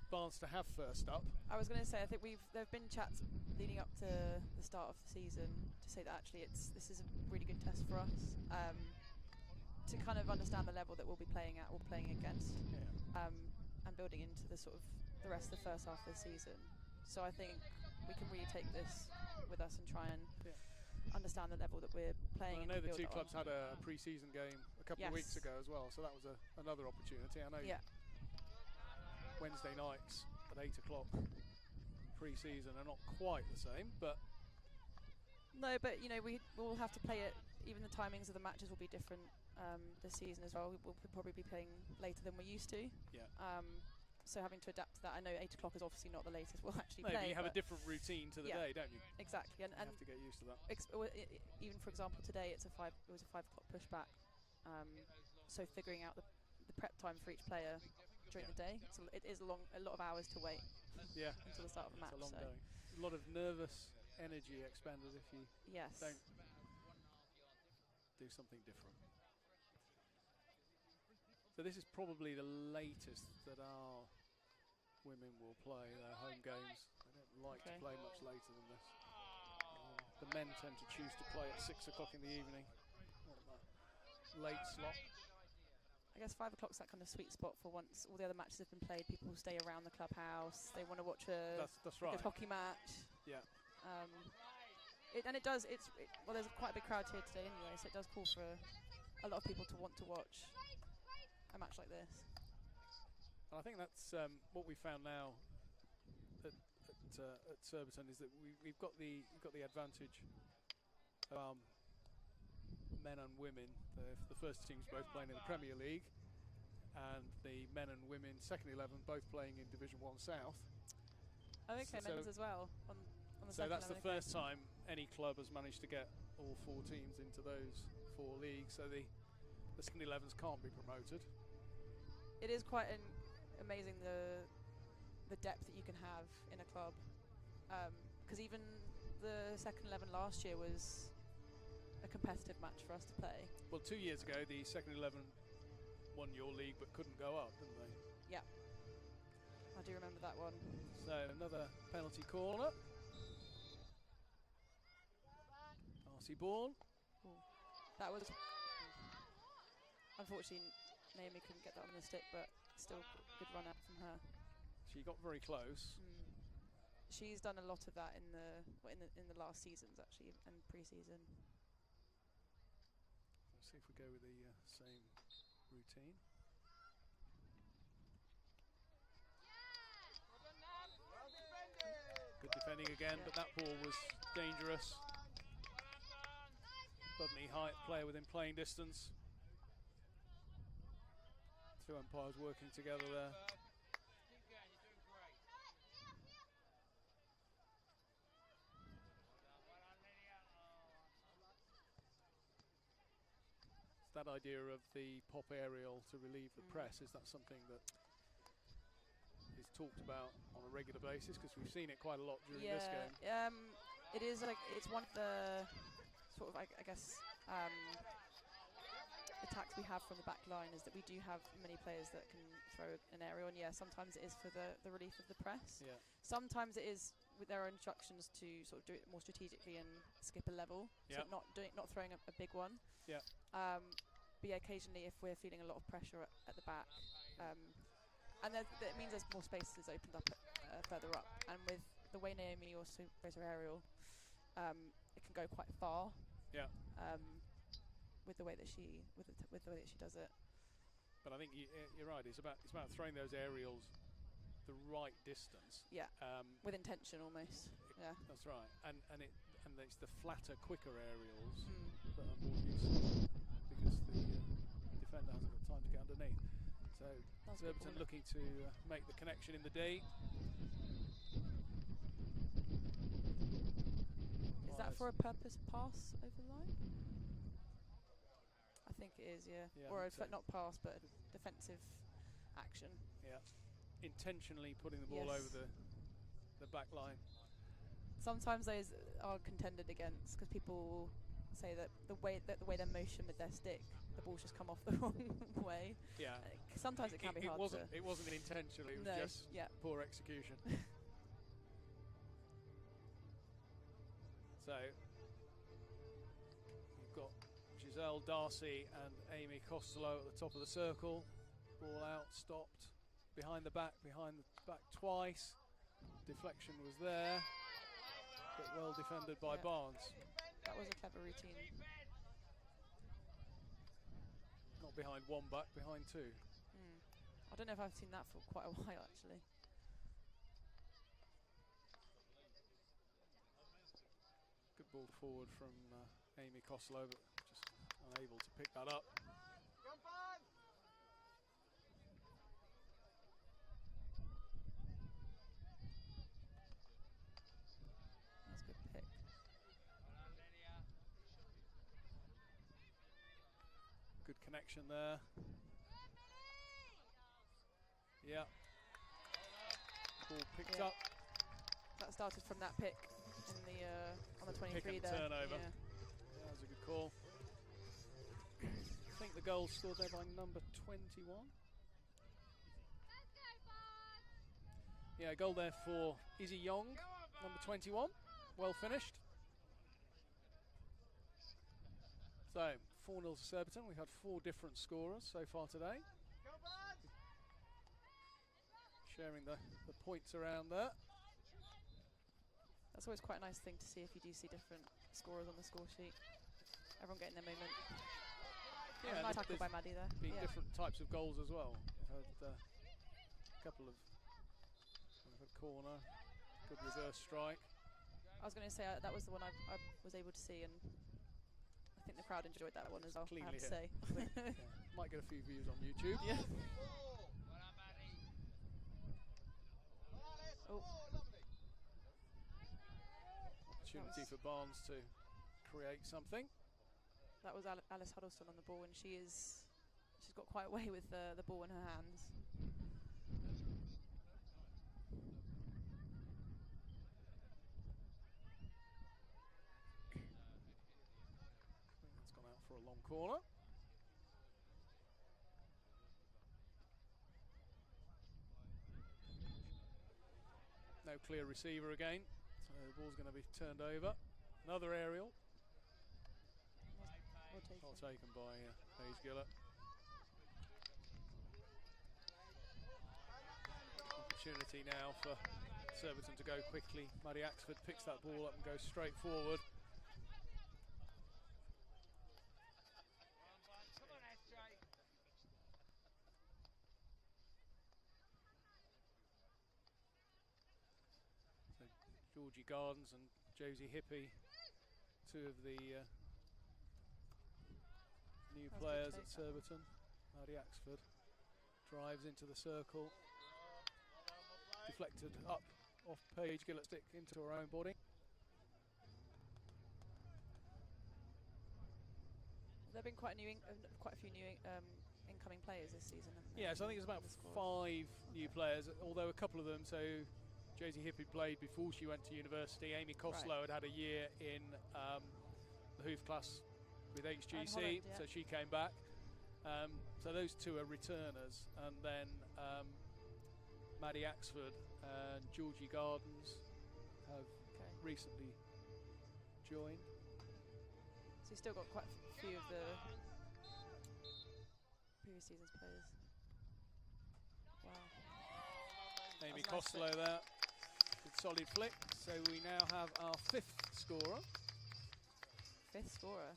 Barnes to have first up. I was going to say, I think there have been chats leading up to the start of the season to say that actually this is a really good test for us to kind of understand the level that we'll be playing at, or playing against, and building into the sort of the rest of the first half of the season. So I think we can really take this with us and try and understand the level that we're playing. Well, I know the two clubs had a pre-season game a couple of weeks ago as well, so that was another opportunity. I know. Wednesday nights at 8 o'clock pre-season are not quite the same, but no, but you know, we'll have to play it. Even the timings of the matches will be different this season as well. We'll probably be playing later than we're used to. Yeah. So having to adapt to that. I know 8 o'clock is obviously not the latest we'll actually play. But you have a different routine to the day, don't you? Exactly, and you have to get used to that. Even for example, today it was a 5 o'clock pushback. So figuring out the prep time for each player during the day, it is a lot of hours to wait. Until the start of the match. It's a long day. A lot of nervous energy expended if you don't do something different. So this is probably the latest that our women will play their home games. They don't like to play much later than this. The men tend to choose to play at 6 o'clock in the evening, not that late slot. I guess 5 o'clock's that kind of sweet spot for once all the other matches have been played. People will stay around the clubhouse. They want to watch a that's right. good hockey match. Yeah. and it does. Well, there's quite a big crowd here today anyway, so it does call for a lot of people to want to watch a match like this. And I think that's what we found now at Surbiton is that we've got the advantage of men and women. The first teams both playing in the Premier League, and the men and women second 11 both playing in Division 1 South. Oh, okay, men's as well. On the so that's 11, the first time any club has managed to get all 4 teams into those 4 leagues. So the second 11s can't be promoted. It is quite amazing the depth that you can have in a club, because even the second 11 last year was a competitive match for us to play. Well, 2 years ago the second 11 won your league but couldn't go up, didn't they? Yeah, I do remember that one. So another penalty corner. Darcy Bourne. Ooh. That was unfortunately Naomi couldn't get that on the stick, but still good run out from her. She got very close. She's done a lot of that in the last seasons actually, and pre-season. Let's see if we go with the same routine. Good defending again, but that ball was dangerous. Above knee height, player within playing distance. 2 umpires working together there. It's that idea of the pop aerial to relieve the press. Is that something that is talked about on a regular basis? Because we've seen it quite a lot during this game. It is it's one of the sort of I guess attacks we have from the back line is that we do have many players that can throw an aerial, and sometimes it is for the relief of the press. Yeah. Sometimes it is with their instructions to sort of do it more strategically and skip a level, so not throwing a big one. Yeah. But occasionally if we're feeling a lot of pressure at the back, and that means there's more spaces opened up further up, and with the way Naomi also throws her aerial, it can go quite far. Yeah. With the way that she does it. But I think you're right. It's about throwing those aerials the right distance. Yeah. With intention almost. Yeah. That's right. And it's the flatter, quicker aerials that are more useful because the defender hasn't got time to get underneath. So Surbiton looking to make the connection in the D. Is that for a purpose pass over the line? I think it is, yeah. Or not pass, but a defensive action. Yeah. Intentionally putting the ball over the back line. Sometimes those are contended against because people will say that the way they're motion with their stick, the ball's just come off the wrong way. Yeah. Sometimes it can be hard. It wasn't intentional. It was just poor execution. So you've got Giselle, Darcy and Amy Costello at the top of the circle. Ball out, stopped, behind the back twice. Deflection was there, but well defended by Barnes. That was a clever routine. Not behind one back, behind 2. I don't know if I've seen that for quite a while actually. Good ball forward from Amy Costello, but just unable to pick that up. That's a good pick. Good connection there. Yeah. Ball picked up. That started from that pick in the on the 23 pick and there. Turnover. Yeah. That was a good call. I think the goal scored there by number 21. Yeah, goal there for Izzy Young, number 21. Well finished. So 4-0 to Surbiton. We've had 4 different scorers so far today. Sharing the points around there. That's always quite a nice thing to see if you do see different scorers on the score sheet. Everyone getting their moment. Yeah, Nice tackle by Maddie there. Been Yeah. different types of goals as well. We've had a couple of a corner, good reverse strike. I was going to say that was the one I was able to see, and I think the crowd enjoyed that one as well. I Cleanly have to hit. say. Yeah, might get a few views on YouTube. Yeah. Well done, Maddie. Oh, Opportunity for Barnes to create something. that was Alice Huddleston on the ball, and she's got quite a way with the ball in her hands. It's gone out for a long corner. No clear receiver again, so the ball's going to be turned over. Another aerial. Well taken. Well taken by Paige Gillett. Opportunity now for Surbiton to go quickly. Maddie Axford picks that ball up and goes straight forward. Come on, SJ. So Georgie Gardens and Josie Hippie, two of the new That's players good at take, that one. Surbiton. Maddie Axford drives into the circle, deflected up off Paige Gillett's stick into her own body. There have been quite a few new incoming players this season. haven't there, Yes, I think it's about in the squad? 5 new players, although a couple of them, so Josie Hippie played before she went to university. Amy Costello had a year in the hoof class with HGC, Holland, yeah. so she came back. So those two are returners, and then Maddie Axford and Georgie Gardens have Okay. recently joined. So you've still got quite a few of the previous season's players. Wow. Amy That was a nice Costello there with solid flick. So we now have our 5th scorer. 5th scorer.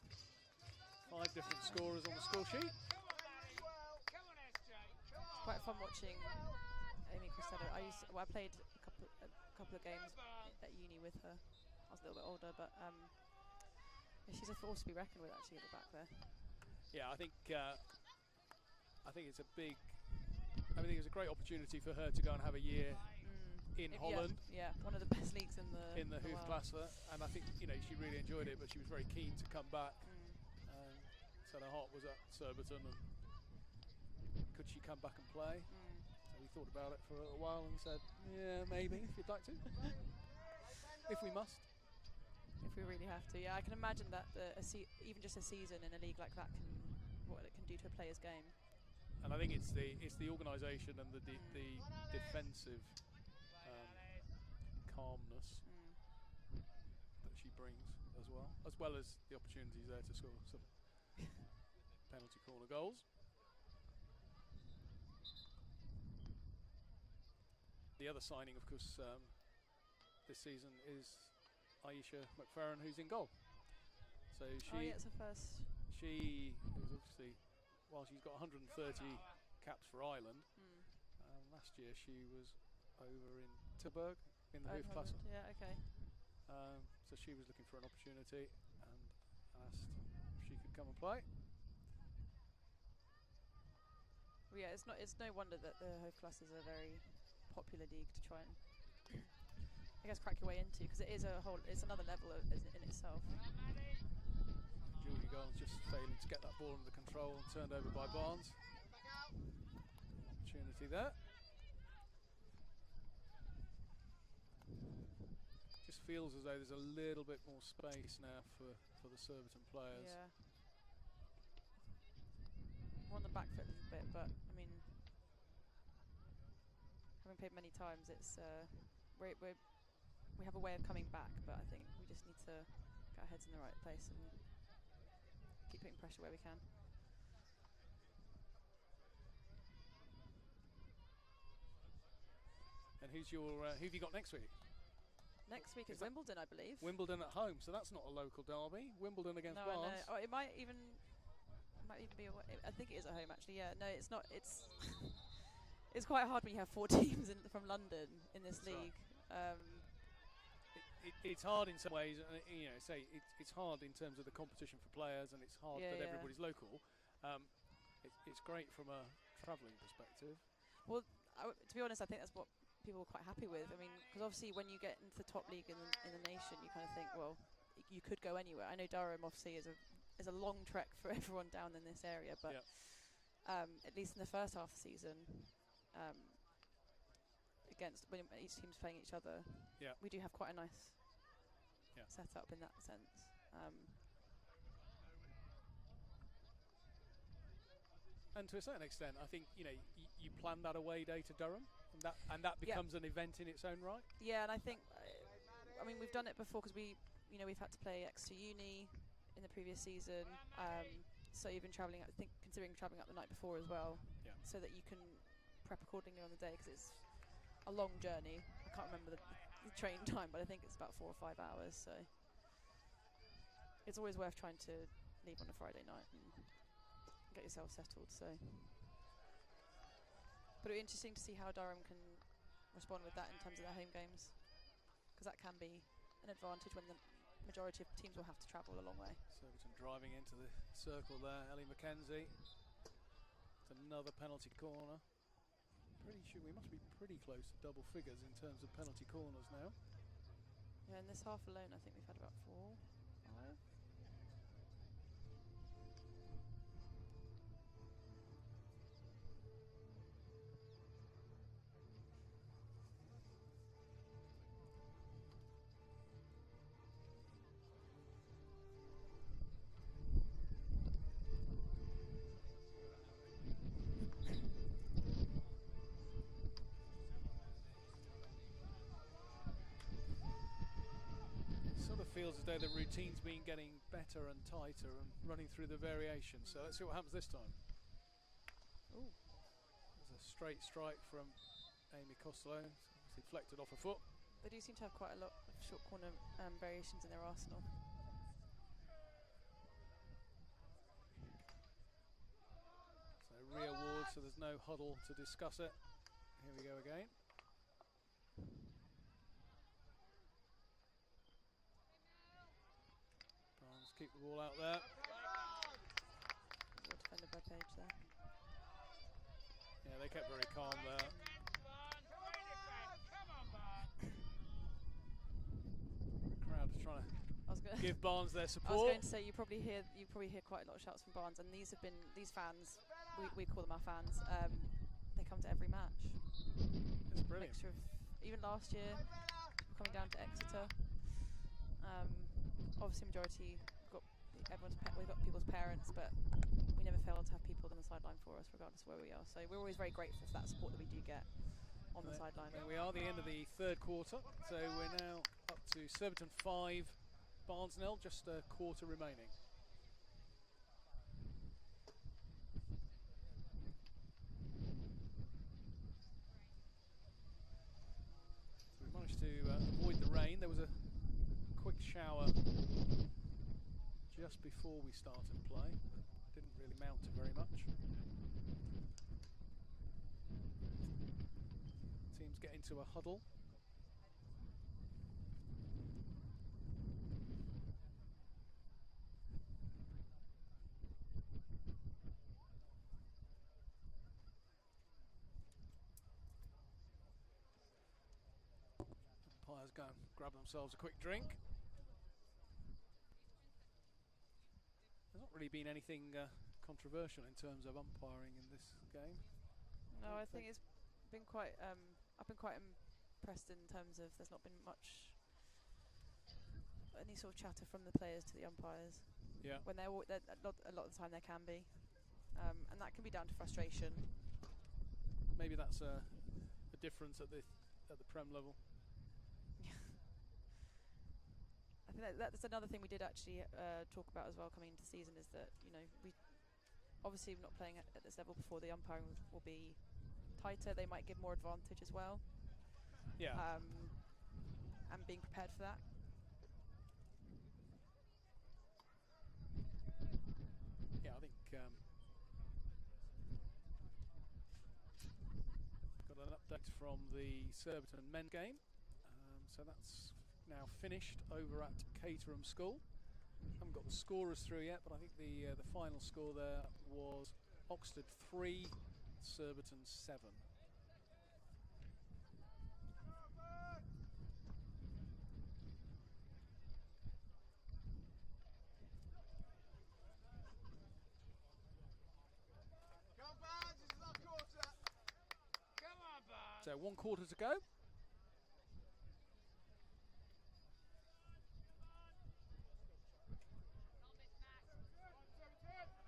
5 different scorers on the score sheet. Come on, Maddie. Come on, SJ. Come It's on. quite fun watching Amy Costello. I played a couple of games at uni with her. I was a little bit older, but yeah, she's a force to be reckoned with actually at the back there. Yeah, I think it's a big. I think it's a great opportunity for her to go and have a year in Holland Yeah, one of the best leagues in the hoof world. class there, and I think she really enjoyed it. But she was very keen to come back. Said her heart was at Surbiton, and could she come back and play? So we thought about it for a little while and said, yeah, maybe if you'd like to, if we must. If we really have to, yeah, I can imagine that even just a season in a league like that what it can do to a player's game. And I think it's the organisation and the defensive calmness that she brings as well as the opportunities there to score some penalty corner goals. The other signing, of course, this season is Aisha McFerrin, who's in goal. So It's her first. she is obviously, while she's got 130 caps for Ireland, last year she was over in Tilburg in the hoof class. Yeah, okay. So she was looking for an opportunity and asked if she could come and play. Well, yeah, it's no wonder that the hoof class is a very popular league to try and I guess crack your way into, because it's another level in itself. Julie Garnes just failing to get that ball under control and turned over by Barnes. Opportunity there. Just feels as though there's a little bit more space now for the Surbiton players. Yeah. We're on the back foot a little bit, but I mean, having played many times, it's we have a way of coming back, but I think we just need to get our heads in the right place and keep putting pressure where we can. And who have you got next week? Next week Is is that- Wimbledon, I believe. Wimbledon at home, so that's not a local derby. Wimbledon against No, I Barnes. know. Oh, it might even be away. I think it is at home, actually. Yeah, no, it's not. It's it's quite hard when you have 4 teams from London in this That's right. league. It's hard in some ways, and it's hard in terms of the competition for players, and it's hard Yeah, that yeah. everybody's local. It's great from a travelling perspective. Well, to be honest, I think that's what people are quite happy with. I mean, because obviously when you get into the top league in the nation, you kind of think, well, you could go anywhere. I know Durham obviously is a long trek for everyone down in this area, but Yep. at least in the first half of the season, against when each team's playing each other, Yeah. we do have quite a nice Yeah. setup in that sense. And to a certain extent, I think you plan that away day to Durham, and that Yeah. becomes an event in its own right. Yeah, and I think, I mean, we've done it before because we've had to play Exeter Uni in the previous season. So you've been travelling, I think, considering travelling up the night before as well, Yeah. so that you can prep accordingly on the day because it's a long journey. I can't remember the train time, but I think it's about 4 or 5 hours. So it's always worth trying to leave on a Friday night and get yourself settled. So, but it'll be interesting to see how Durham can respond with that in terms of their home games, because that can be an advantage when the majority of teams will have to travel a long way. Surbiton driving into the circle there. Ellie McKenzie. It's another penalty corner. Pretty sure we must be pretty close to double figures in terms of penalty corners now. Yeah, in this half alone, I think we've had about 4, 5. Sort of feels as though the routine's been getting better and tighter and running through the variations. So let's see what happens this time. Ooh. There's a straight strike from Amy Costello. It's deflected off her foot. They do seem to have quite a lot of short corner variations in their arsenal. So re-award, so there's no huddle to discuss it. Here we go again. Barnes keep the ball out there. Well defended by Page there. Yeah, they kept very calm there. Crowd is trying to I was going give Barnes their I was support. going to say you probably hear quite a lot of shouts from Barnes, and these fans, we call them our fans. They come to every match. It's brilliant. Mixture of even last year, coming down to Exeter. Obviously, majority we've got people's parents, but we never fail to have people on the sideline for us, regardless of where we are. So we're always very grateful for that support that we do get on the sideline. There we are, the end of the third quarter. So we're now up to Surbiton 5, Barnes 0, just a quarter remaining. So we managed to avoid the rain. There was a quick shower just before we started play, but didn't really mount to very much. Teams get into a huddle. Umpires go and grab themselves a quick drink. There's not really been anything controversial in terms of umpiring in this game. No, I think it's been quite. I've been quite impressed in terms of there's not been much any sort of chatter from the players to the umpires. Yeah. When a lot of the time there can be, and that can be down to frustration. Maybe that's a difference at the Prem level. I think that's another thing we did actually talk about as well coming into the season, is that we obviously not playing at this level before, the umpiring will be tighter. They might give more advantage as well. Yeah. and being prepared for that. Yeah, I think got an update from the Surbiton men's game. So that's now finished over at Caterham School. Haven't got the scorers through yet, but I think the final score there was Oxford 3, Surbiton 7. Come on, Bud. So 1 quarter to go.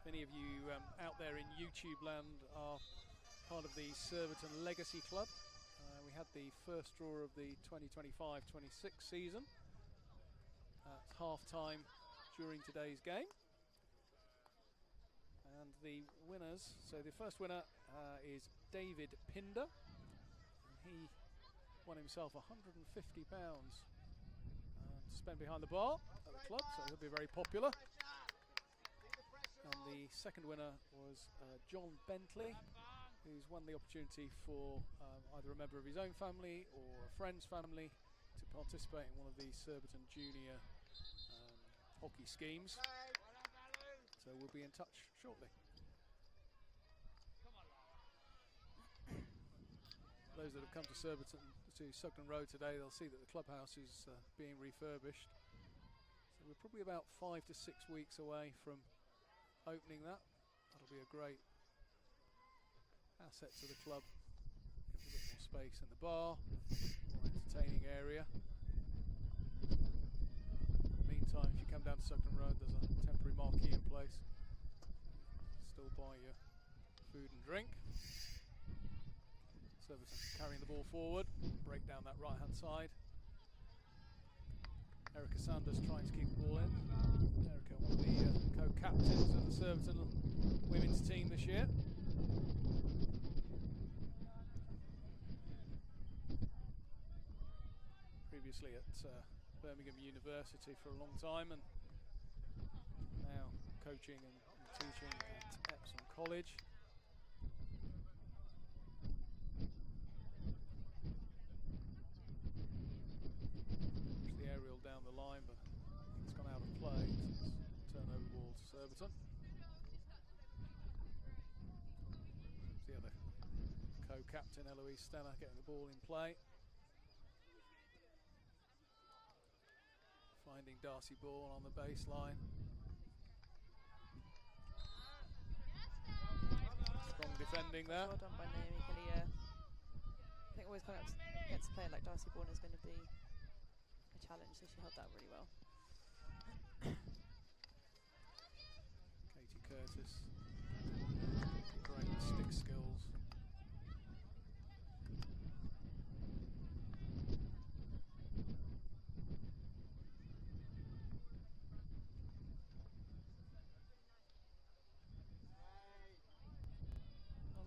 If any of you out there in YouTube land are part of the Surbiton Legacy Club, we had the first draw of the 2025-26 season at half-time during today's game. And the winners, so the first winner is David Pinder. And he won himself £150 to spend behind the bar at the club, so he'll be very popular. And the second winner was John Bentley, who's won the opportunity for either a member of his own family or a friend's family to participate in one of the Surbiton Junior hockey schemes. So we'll be in touch shortly. Those that have come to Surbiton, to Sugden Road today, they'll see that the clubhouse is being refurbished. So we're probably about 5 to 6 weeks away from opening that. That'll be a great asset to the club. Gives a bit more space in the bar, more entertaining area. In the meantime, if you come down to Sugden Road, there's a temporary marquee in place. Still buy your food and drink. Surbiton carrying the ball forward, break down that right hand side. Erica Sanders trying to keep the ball in. Erica, one of the co-captains of the Surbiton women's team this year. Previously at Birmingham University for a long time, and now coaching and teaching at Epsom College. The aerial down the line, but it's gone out of play. So it's turnover ball to Surbiton. The other co-captain, Eloise Stenner, getting the ball in play. Finding Darcy Ball on the baseline. Strong defending there. Well done by Naomi Hillier. I think always coming up against a player like Darcy Bourne is going to be a challenge, so she held that really well. Katie Curtis, great stick skills.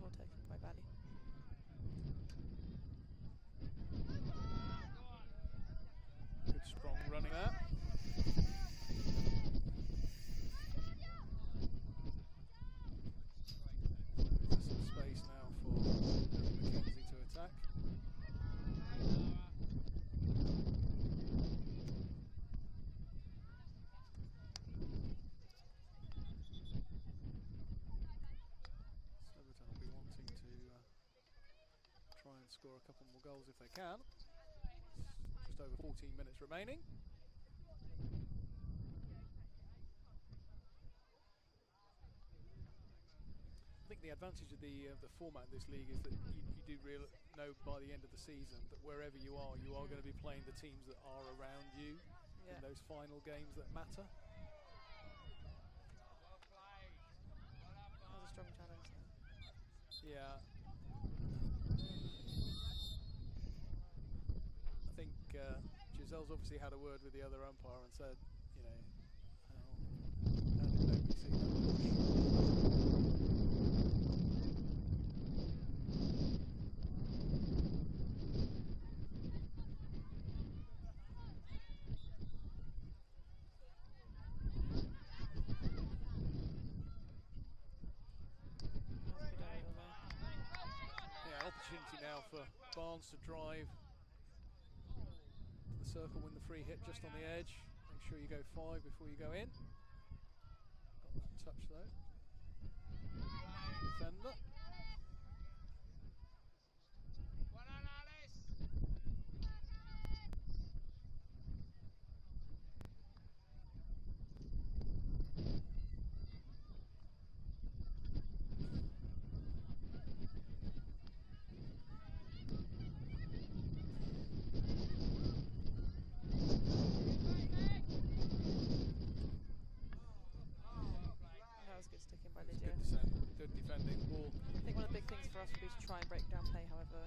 Well taken by Valley. Good strong running there. There's some space now for McKenzie to attack. Surbiton will be wanting to try and score a couple more goals if they can. Just over 14 minutes remaining. I think the advantage of the format of this league is that you do know by the end of the season that wherever you are going to be playing the teams that are around you in those final games that matter. That was a strong challenge there. Yeah. I think Giselle's obviously had a word with the other umpire and said, you know, how did nobody see that? now for Barnes to drive to the circle, win the free hit just on the edge. Make sure you go 5 before you go in. Got that touch though. Defender. Well done, Alice. That was good sticking by It's Lydia. good defending the ball. I think one of the big things for us would be to try and break down play however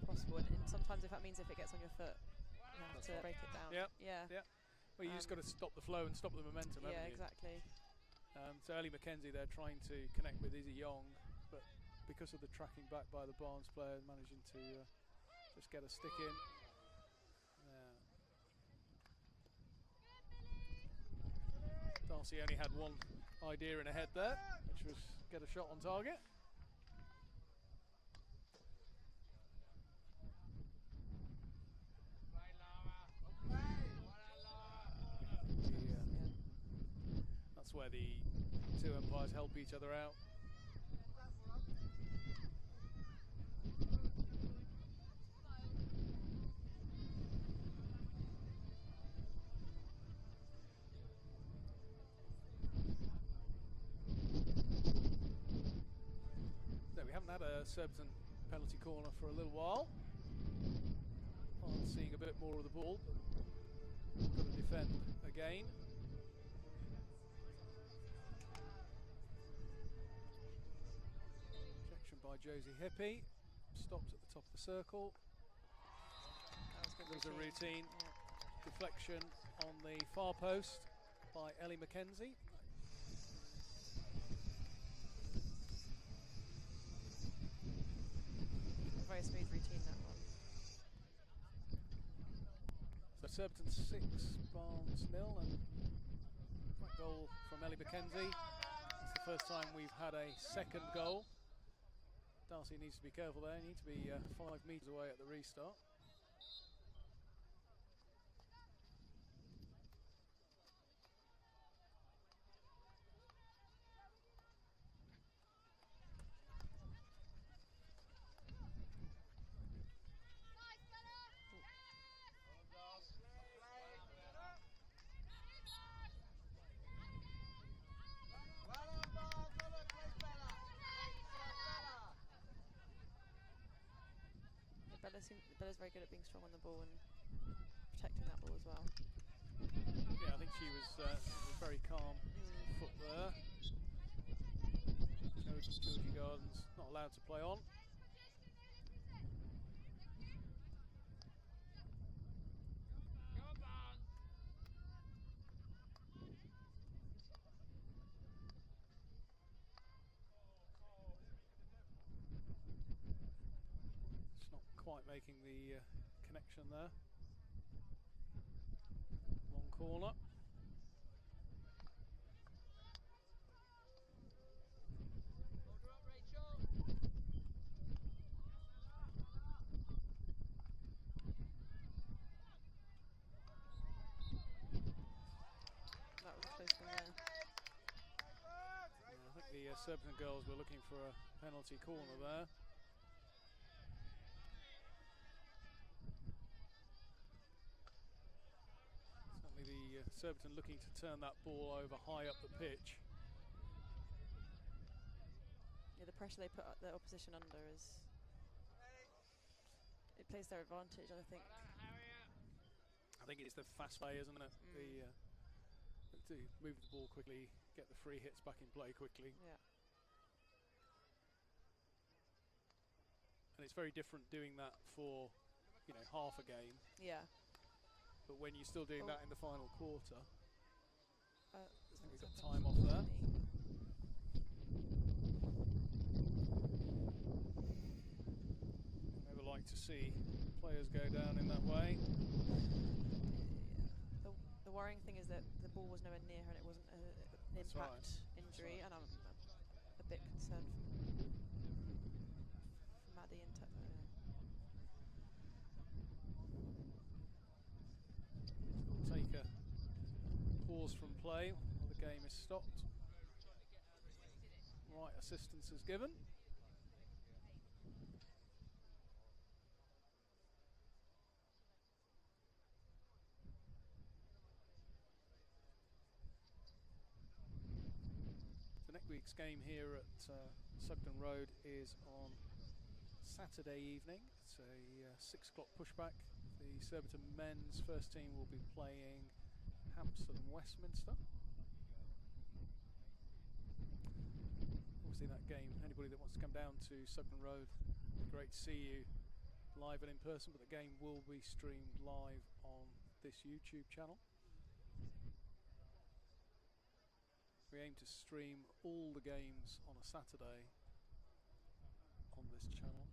possible, and sometimes if that means if it gets on your foot, you have That's to right. break it down. Yep. Yeah. Yep. Well, you just got to stop the flow and stop the momentum, Yeah, haven't you? exactly. So Ellie McKenzie, they're trying to connect with Izzy Young, but because of the tracking back by the Barnes player, managing to just get a stick in. Yeah. Darcy only had one idea in her head there, which was get a shot on target. Play, Lara. Well done, Lara. That's where the two umpires help each other out. So we haven't had a Surbiton penalty corner for a little while. Seeing a bit more of the ball, but got to defend again. Projection by Josie Hippie. Stopped at the top of the circle. That was good. There's a routine. Yeah. Deflection on the far post by Ellie McKenzie. A very smooth routine, that one. So Surbiton 6, Barnes 0, and that goal from Ellie McKenzie. It's the first time we've had a second goal. Darcy needs to be careful there. You need to be 5 metres away at the restart. Bella's very good at being strong on the ball and protecting that ball as well. Yeah, I think she was very calm foot there. Georgie Gardens not allowed to play on. Go on, Barnes. It's not quite making the connection there. Long corner. Hold her up, Rachel. That was a close one there. Yeah, I think the Surbiton girls were looking for a penalty corner there. Certainly the Surbiton looking to turn that ball over high up the pitch. Yeah, the pressure they put the opposition under is, it plays their advantage, I think. Well done, Harriet. I think it's the fast play, isn't it? The to move the ball quickly, get the free hits back in play quickly. Yeah. And it's very different doing that for, half a game. Yeah. But when you're still doing that in the final quarter, I think we've got Something's time off there. Never like to see players go down in that way. The worrying thing is that the ball was nowhere near her and it wasn't an That's impact right. injury, That's and I'm a bit concerned for Maddie and assistance is given. So next week's game here at Sugden Road is on Saturday evening. It's a 6 o'clock pushback. The Surbiton men's first team will be playing Hampstead and Westminster. Obviously that game, anybody that wants to come down to Sugden Road, it'd be great to see you live and in person, but the game will be streamed live on this YouTube channel. We aim to stream all the games on a Saturday on this channel.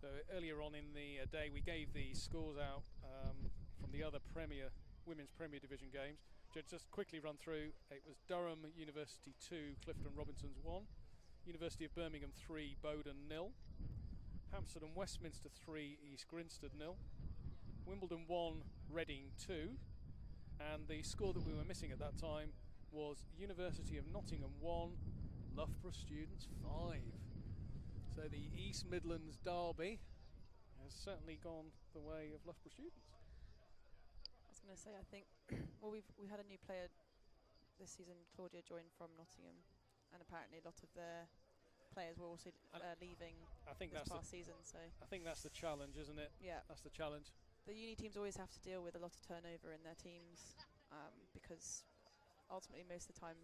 So earlier on in the day we gave the scores out from the other Women's Premier Division games. Just quickly run through, it was Durham University 2, Clifton Robinsons 1, University of Birmingham 3, Bowden 0, Hampstead and Westminster 3, East Grinstead 0, Wimbledon 1, Reading 2, and the score that we were missing at that time was University of Nottingham 1, Loughborough Students 5. So the East Midlands derby has certainly gone the way of Loughborough Students. I was going to say, I think, well, we had a new player this season, Claudia, joined from Nottingham, and apparently a lot of their players were also leaving this past season. So I think that's the challenge, isn't it? Yeah, that's the challenge. The uni teams always have to deal with a lot of turnover in their teams because ultimately most of the time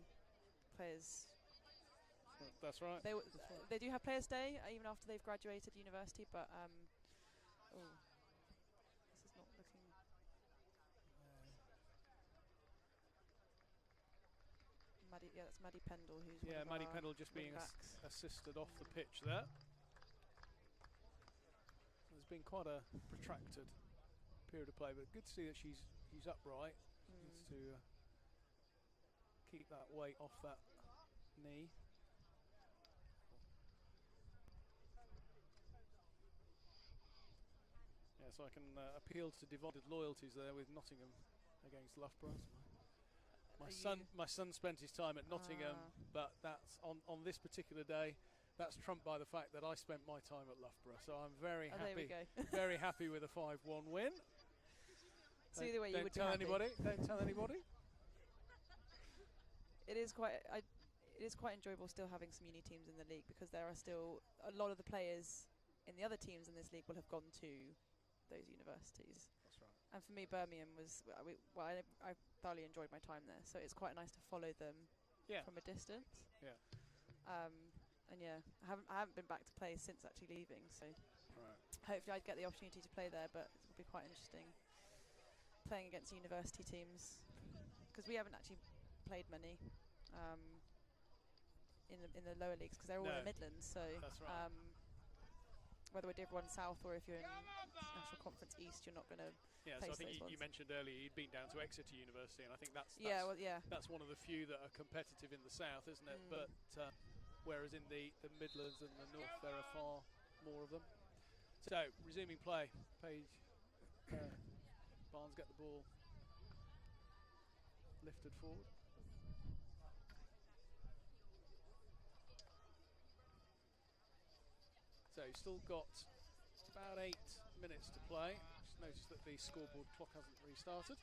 players. That's right. They do have players stay even after they've graduated university, but this is not looking. That's Maddie Pendle, who's Maddie Pendle just being assisted off the pitch there. There's been quite a protracted period of play, but good to see that she's upright. Needs to keep that weight off that knee. Yeah, so I can appeal to divided loyalties there with Nottingham against Loughborough. My son spent his time at Nottingham, but that's on this particular day. That's trumped by the fact that I spent my time at Loughborough, so I'm very happy, very happy with a 5-1 win. So either way, you would tell anybody. Don't tell anybody. It is quite enjoyable still having some uni teams in the league, because there are still a lot of the players in the other teams in this league will have gone to those universities. That's right. And for me, Birmingham was I thoroughly enjoyed my time there, so it's quite nice to follow them from a distance. Yeah. And I haven't been back to play since actually leaving, so hopefully I'd get the opportunity to play there, but it will be quite interesting playing against university teams, because we haven't actually played many in the lower leagues, because they're all in the Midlands, so that's right. Whether we're Div 1 South or if you're in National Conference East, you're not going to so I think you mentioned earlier you'd been down to Exeter University, and I think that's one of the few that are competitive in the South, isn't it? But whereas in the Midlands and the North there are far more of them. So resuming play, Barnes get the ball lifted forward. So you've still got about 8 minutes to play. Just notice that the scoreboard clock hasn't restarted.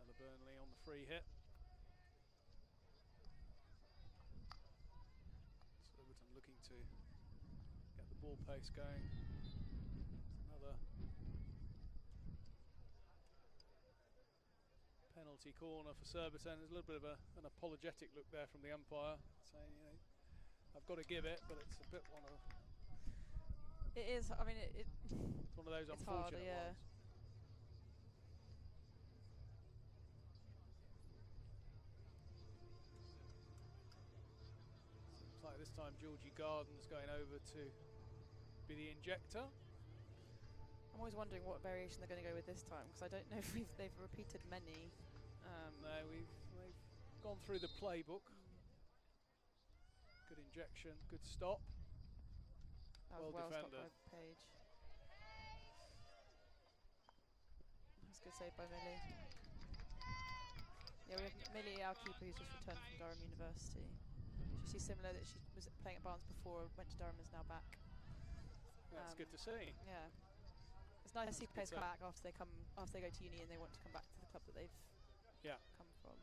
Ella Burnley on the free hit. Surbiton looking to get the ball pace going. Another penalty corner for Surbiton. There's a little bit of an apologetic look there from the umpire, saying, I've got to give it, but it's a bit one of It is. I mean, It's one of those it's unfortunate harder, yeah. ones. Seems like this time Georgie Garden's going over to be the injector. I'm always wondering what variation they're going to go with this time, because I don't know if they've repeated many. No, they've gone through the playbook. Good injection, good stop. That was Well stopped defended. by Page. That's a good save by Millie. Yeah, we have Millie, our keeper, who's just returned from Durham University. She's similar that she was playing at Barnes before, went to Durham, is now back. That's good to see. Yeah, it's nice to see players to come back after they go to uni and they want to come back to the club that they've come from.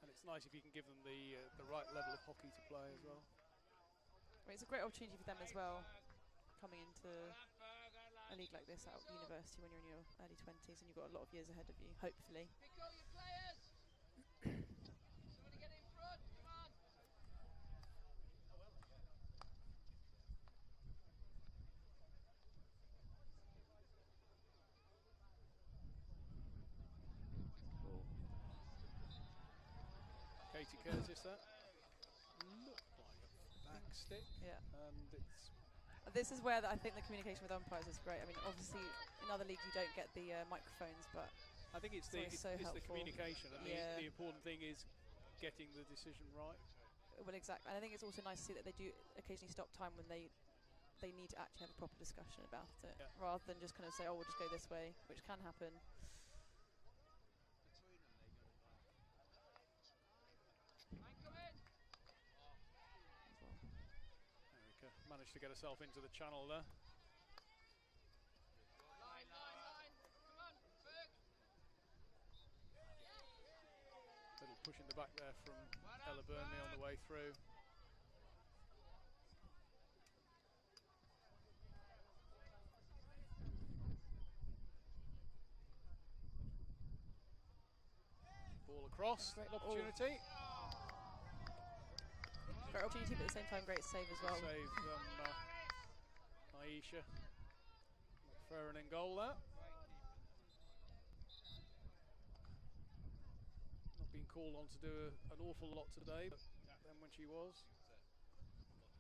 And it's nice if you can give them the right level of hockey to play as well. I mean, it's a great opportunity for them as well, coming into a league like this out of university when you're in your early 20s and you've got a lot of years ahead of you, hopefully. Pick all your players. Somebody get in front. Come on. Katie Curtis, that looked like a back stick. Yeah. And it's This is where I think the communication with umpires is great. I mean, obviously, in other leagues you don't get the microphones, but I think it's always so the helpful. communication, and Yeah. the important thing is getting the decision right. well, exactly. And I think it's also nice to see that they do occasionally stop time when they need to actually have a proper discussion about it, rather than just kind of say, "Oh, we'll just go this way," which can happen. Erica managed to get herself into the channel there. Line. Come on, Berg. Little push in the back there from Ella Burnley on the way through. Ball across, Great. opportunity. Great opportunity, but at the same time, great save as well. Save Aisha McFerrin in goal there. Not been called on to do an awful lot today, but then when she was,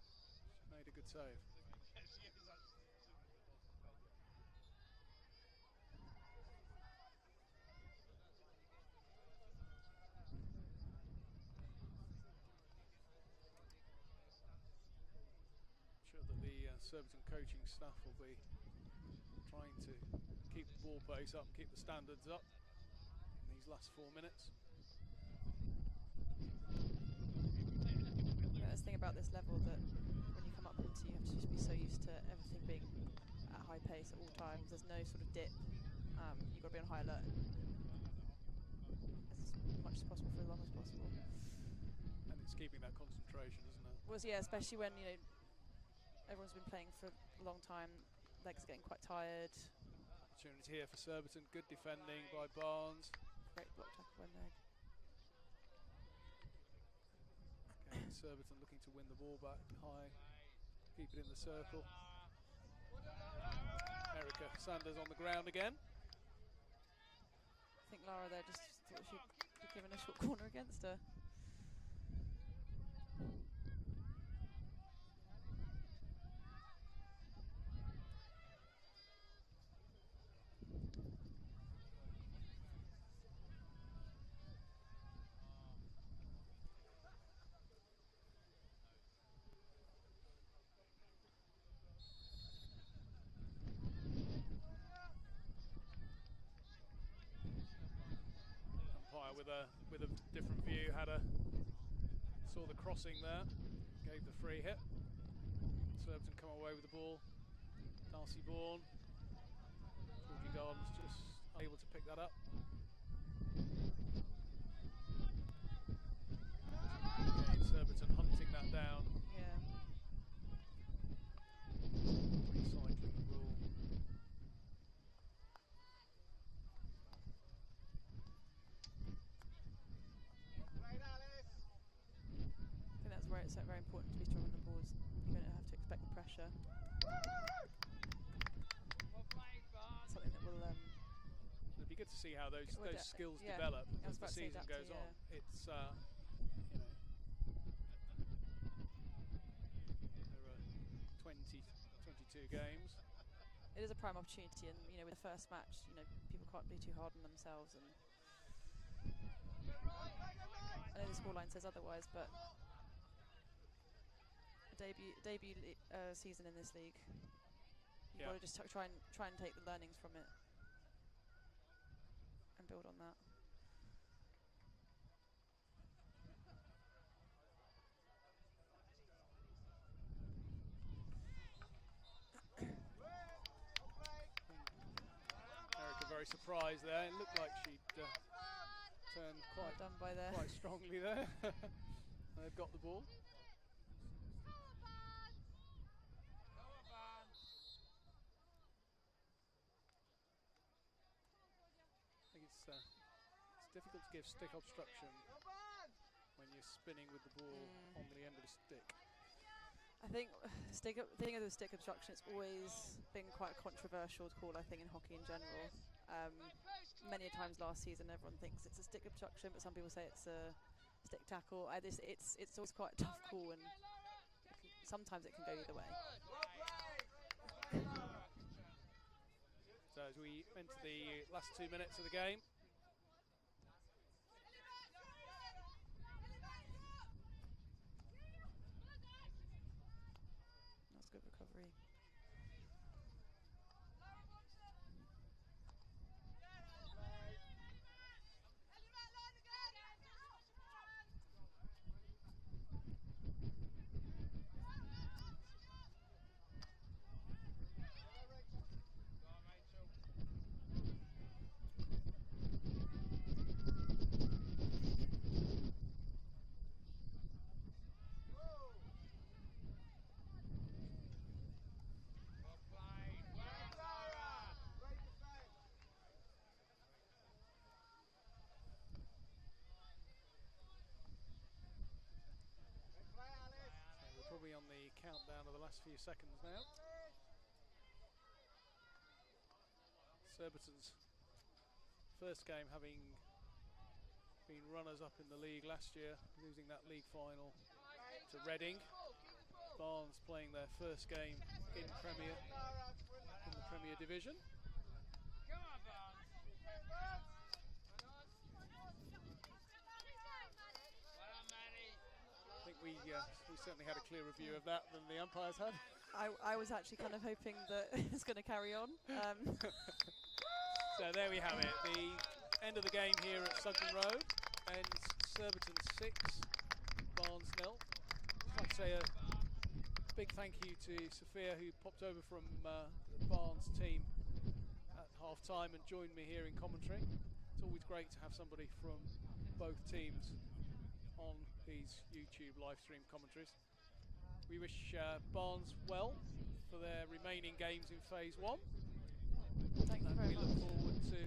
she made a good save. Sure that the Surbiton coaching staff will be trying to keep the ball pace up and keep the standards up in these last 4 minutes. Yeah, that's the thing about this level, that when you come up into, you have to just be so used to everything being at high pace at all times. There's no sort of dip. You've got to be on high alert as much as possible for as long as possible. And it's keeping that concentration, isn't it? Well, yeah, especially when everyone's been playing for a long time, legs are getting quite tired. Opportunity here for Surbiton. Good defending by Barnes. Great block tackle by Meg. Again, Surbiton looking to win the ball back high, keep it in the circle. Erica Sanders on the ground again. I think Lara there just thought she could give an a short corner against her. Umpire with a different view, saw the crossing there, gave the free hit. Surbiton come away with the ball. Darcy Bourne, Georgie Gardens just able to pick that up. Again, Surbiton hunting that down. Yeah. Recycling the ball. I think that's where it's very important to be strong on the balls. You're going to have to expect the pressure. see how those skills yeah, develop I was as the about to say season adaptive, goes on. yeah. It's you know, there are 20, 22 games. It is a prime opportunity, and you know, with the first match, you know, people can't be too hard on themselves. And I know the scoreline says otherwise, but a debut season in this league, you've got to just try and take the learnings from it and build on that. Erica very surprised there. It looked like she'd turned quite done by there. Quite strongly there. They've got the ball. I think it's difficult to give stick obstruction when you're spinning with the ball on the end of the stick. I think the thing of the stick obstruction, it's always been quite a controversial call, I think, in hockey in general. Many times last season, everyone thinks it's a stick obstruction, but some people say it's a stick tackle. It's always quite a tough call, and sometimes it can go either way. So as we enter the last 2 minutes of the game, that's good recovery. probably on the countdown of the last few seconds now. Surbiton's first game having been runners-up in the league last year, losing that league final to Reading. Barnes playing their first game in the Premier Division. I think we certainly had a clearer view of that than the umpires had. I was actually kind of hoping that it's going to carry on. So there we have it. The end of the game here at Sugden Road ends Surbiton 6, Barnes 0. I'd like to say a big thank you to Sophia, who popped over from the Barnes team at half-time and joined me here in commentary. It's always great to have somebody from both teams on these YouTube live stream commentaries. We wish Barnes well for their remaining games in Phase 1. Thank you and very we much. look forward to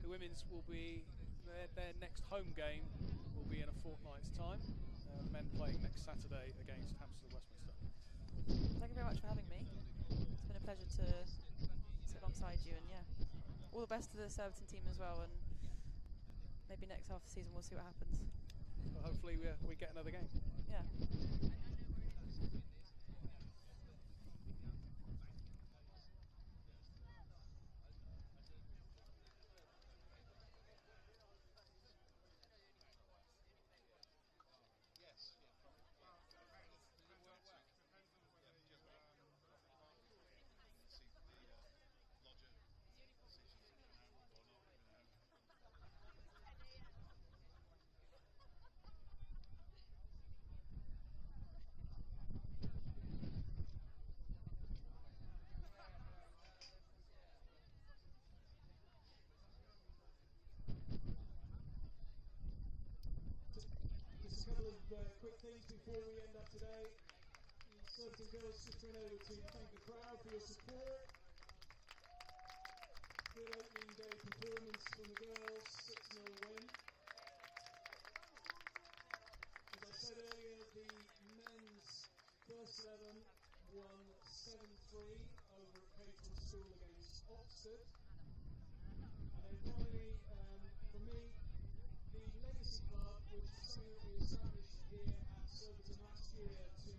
the women's will be their next home game will be in a fortnight's time. Men playing next Saturday against Hampstead Westminster. Thank you very much for having me. It's been a pleasure to sit alongside you, and yeah, all the best to the Surbiton team as well, and maybe next half of the season we'll see what happens. So hopefully we get another game. Yeah. Just a couple of quick things before we end up today. Surbiton girls just went over to thank the crowd for your support. Good opening day performance from the girls, 6-0 win. As I said earlier, the men's first 11 won 7-3 over at Caterham School against Oxford. And then finally, for me, the Legacy Club, which is something that we established here at Surbiton last year to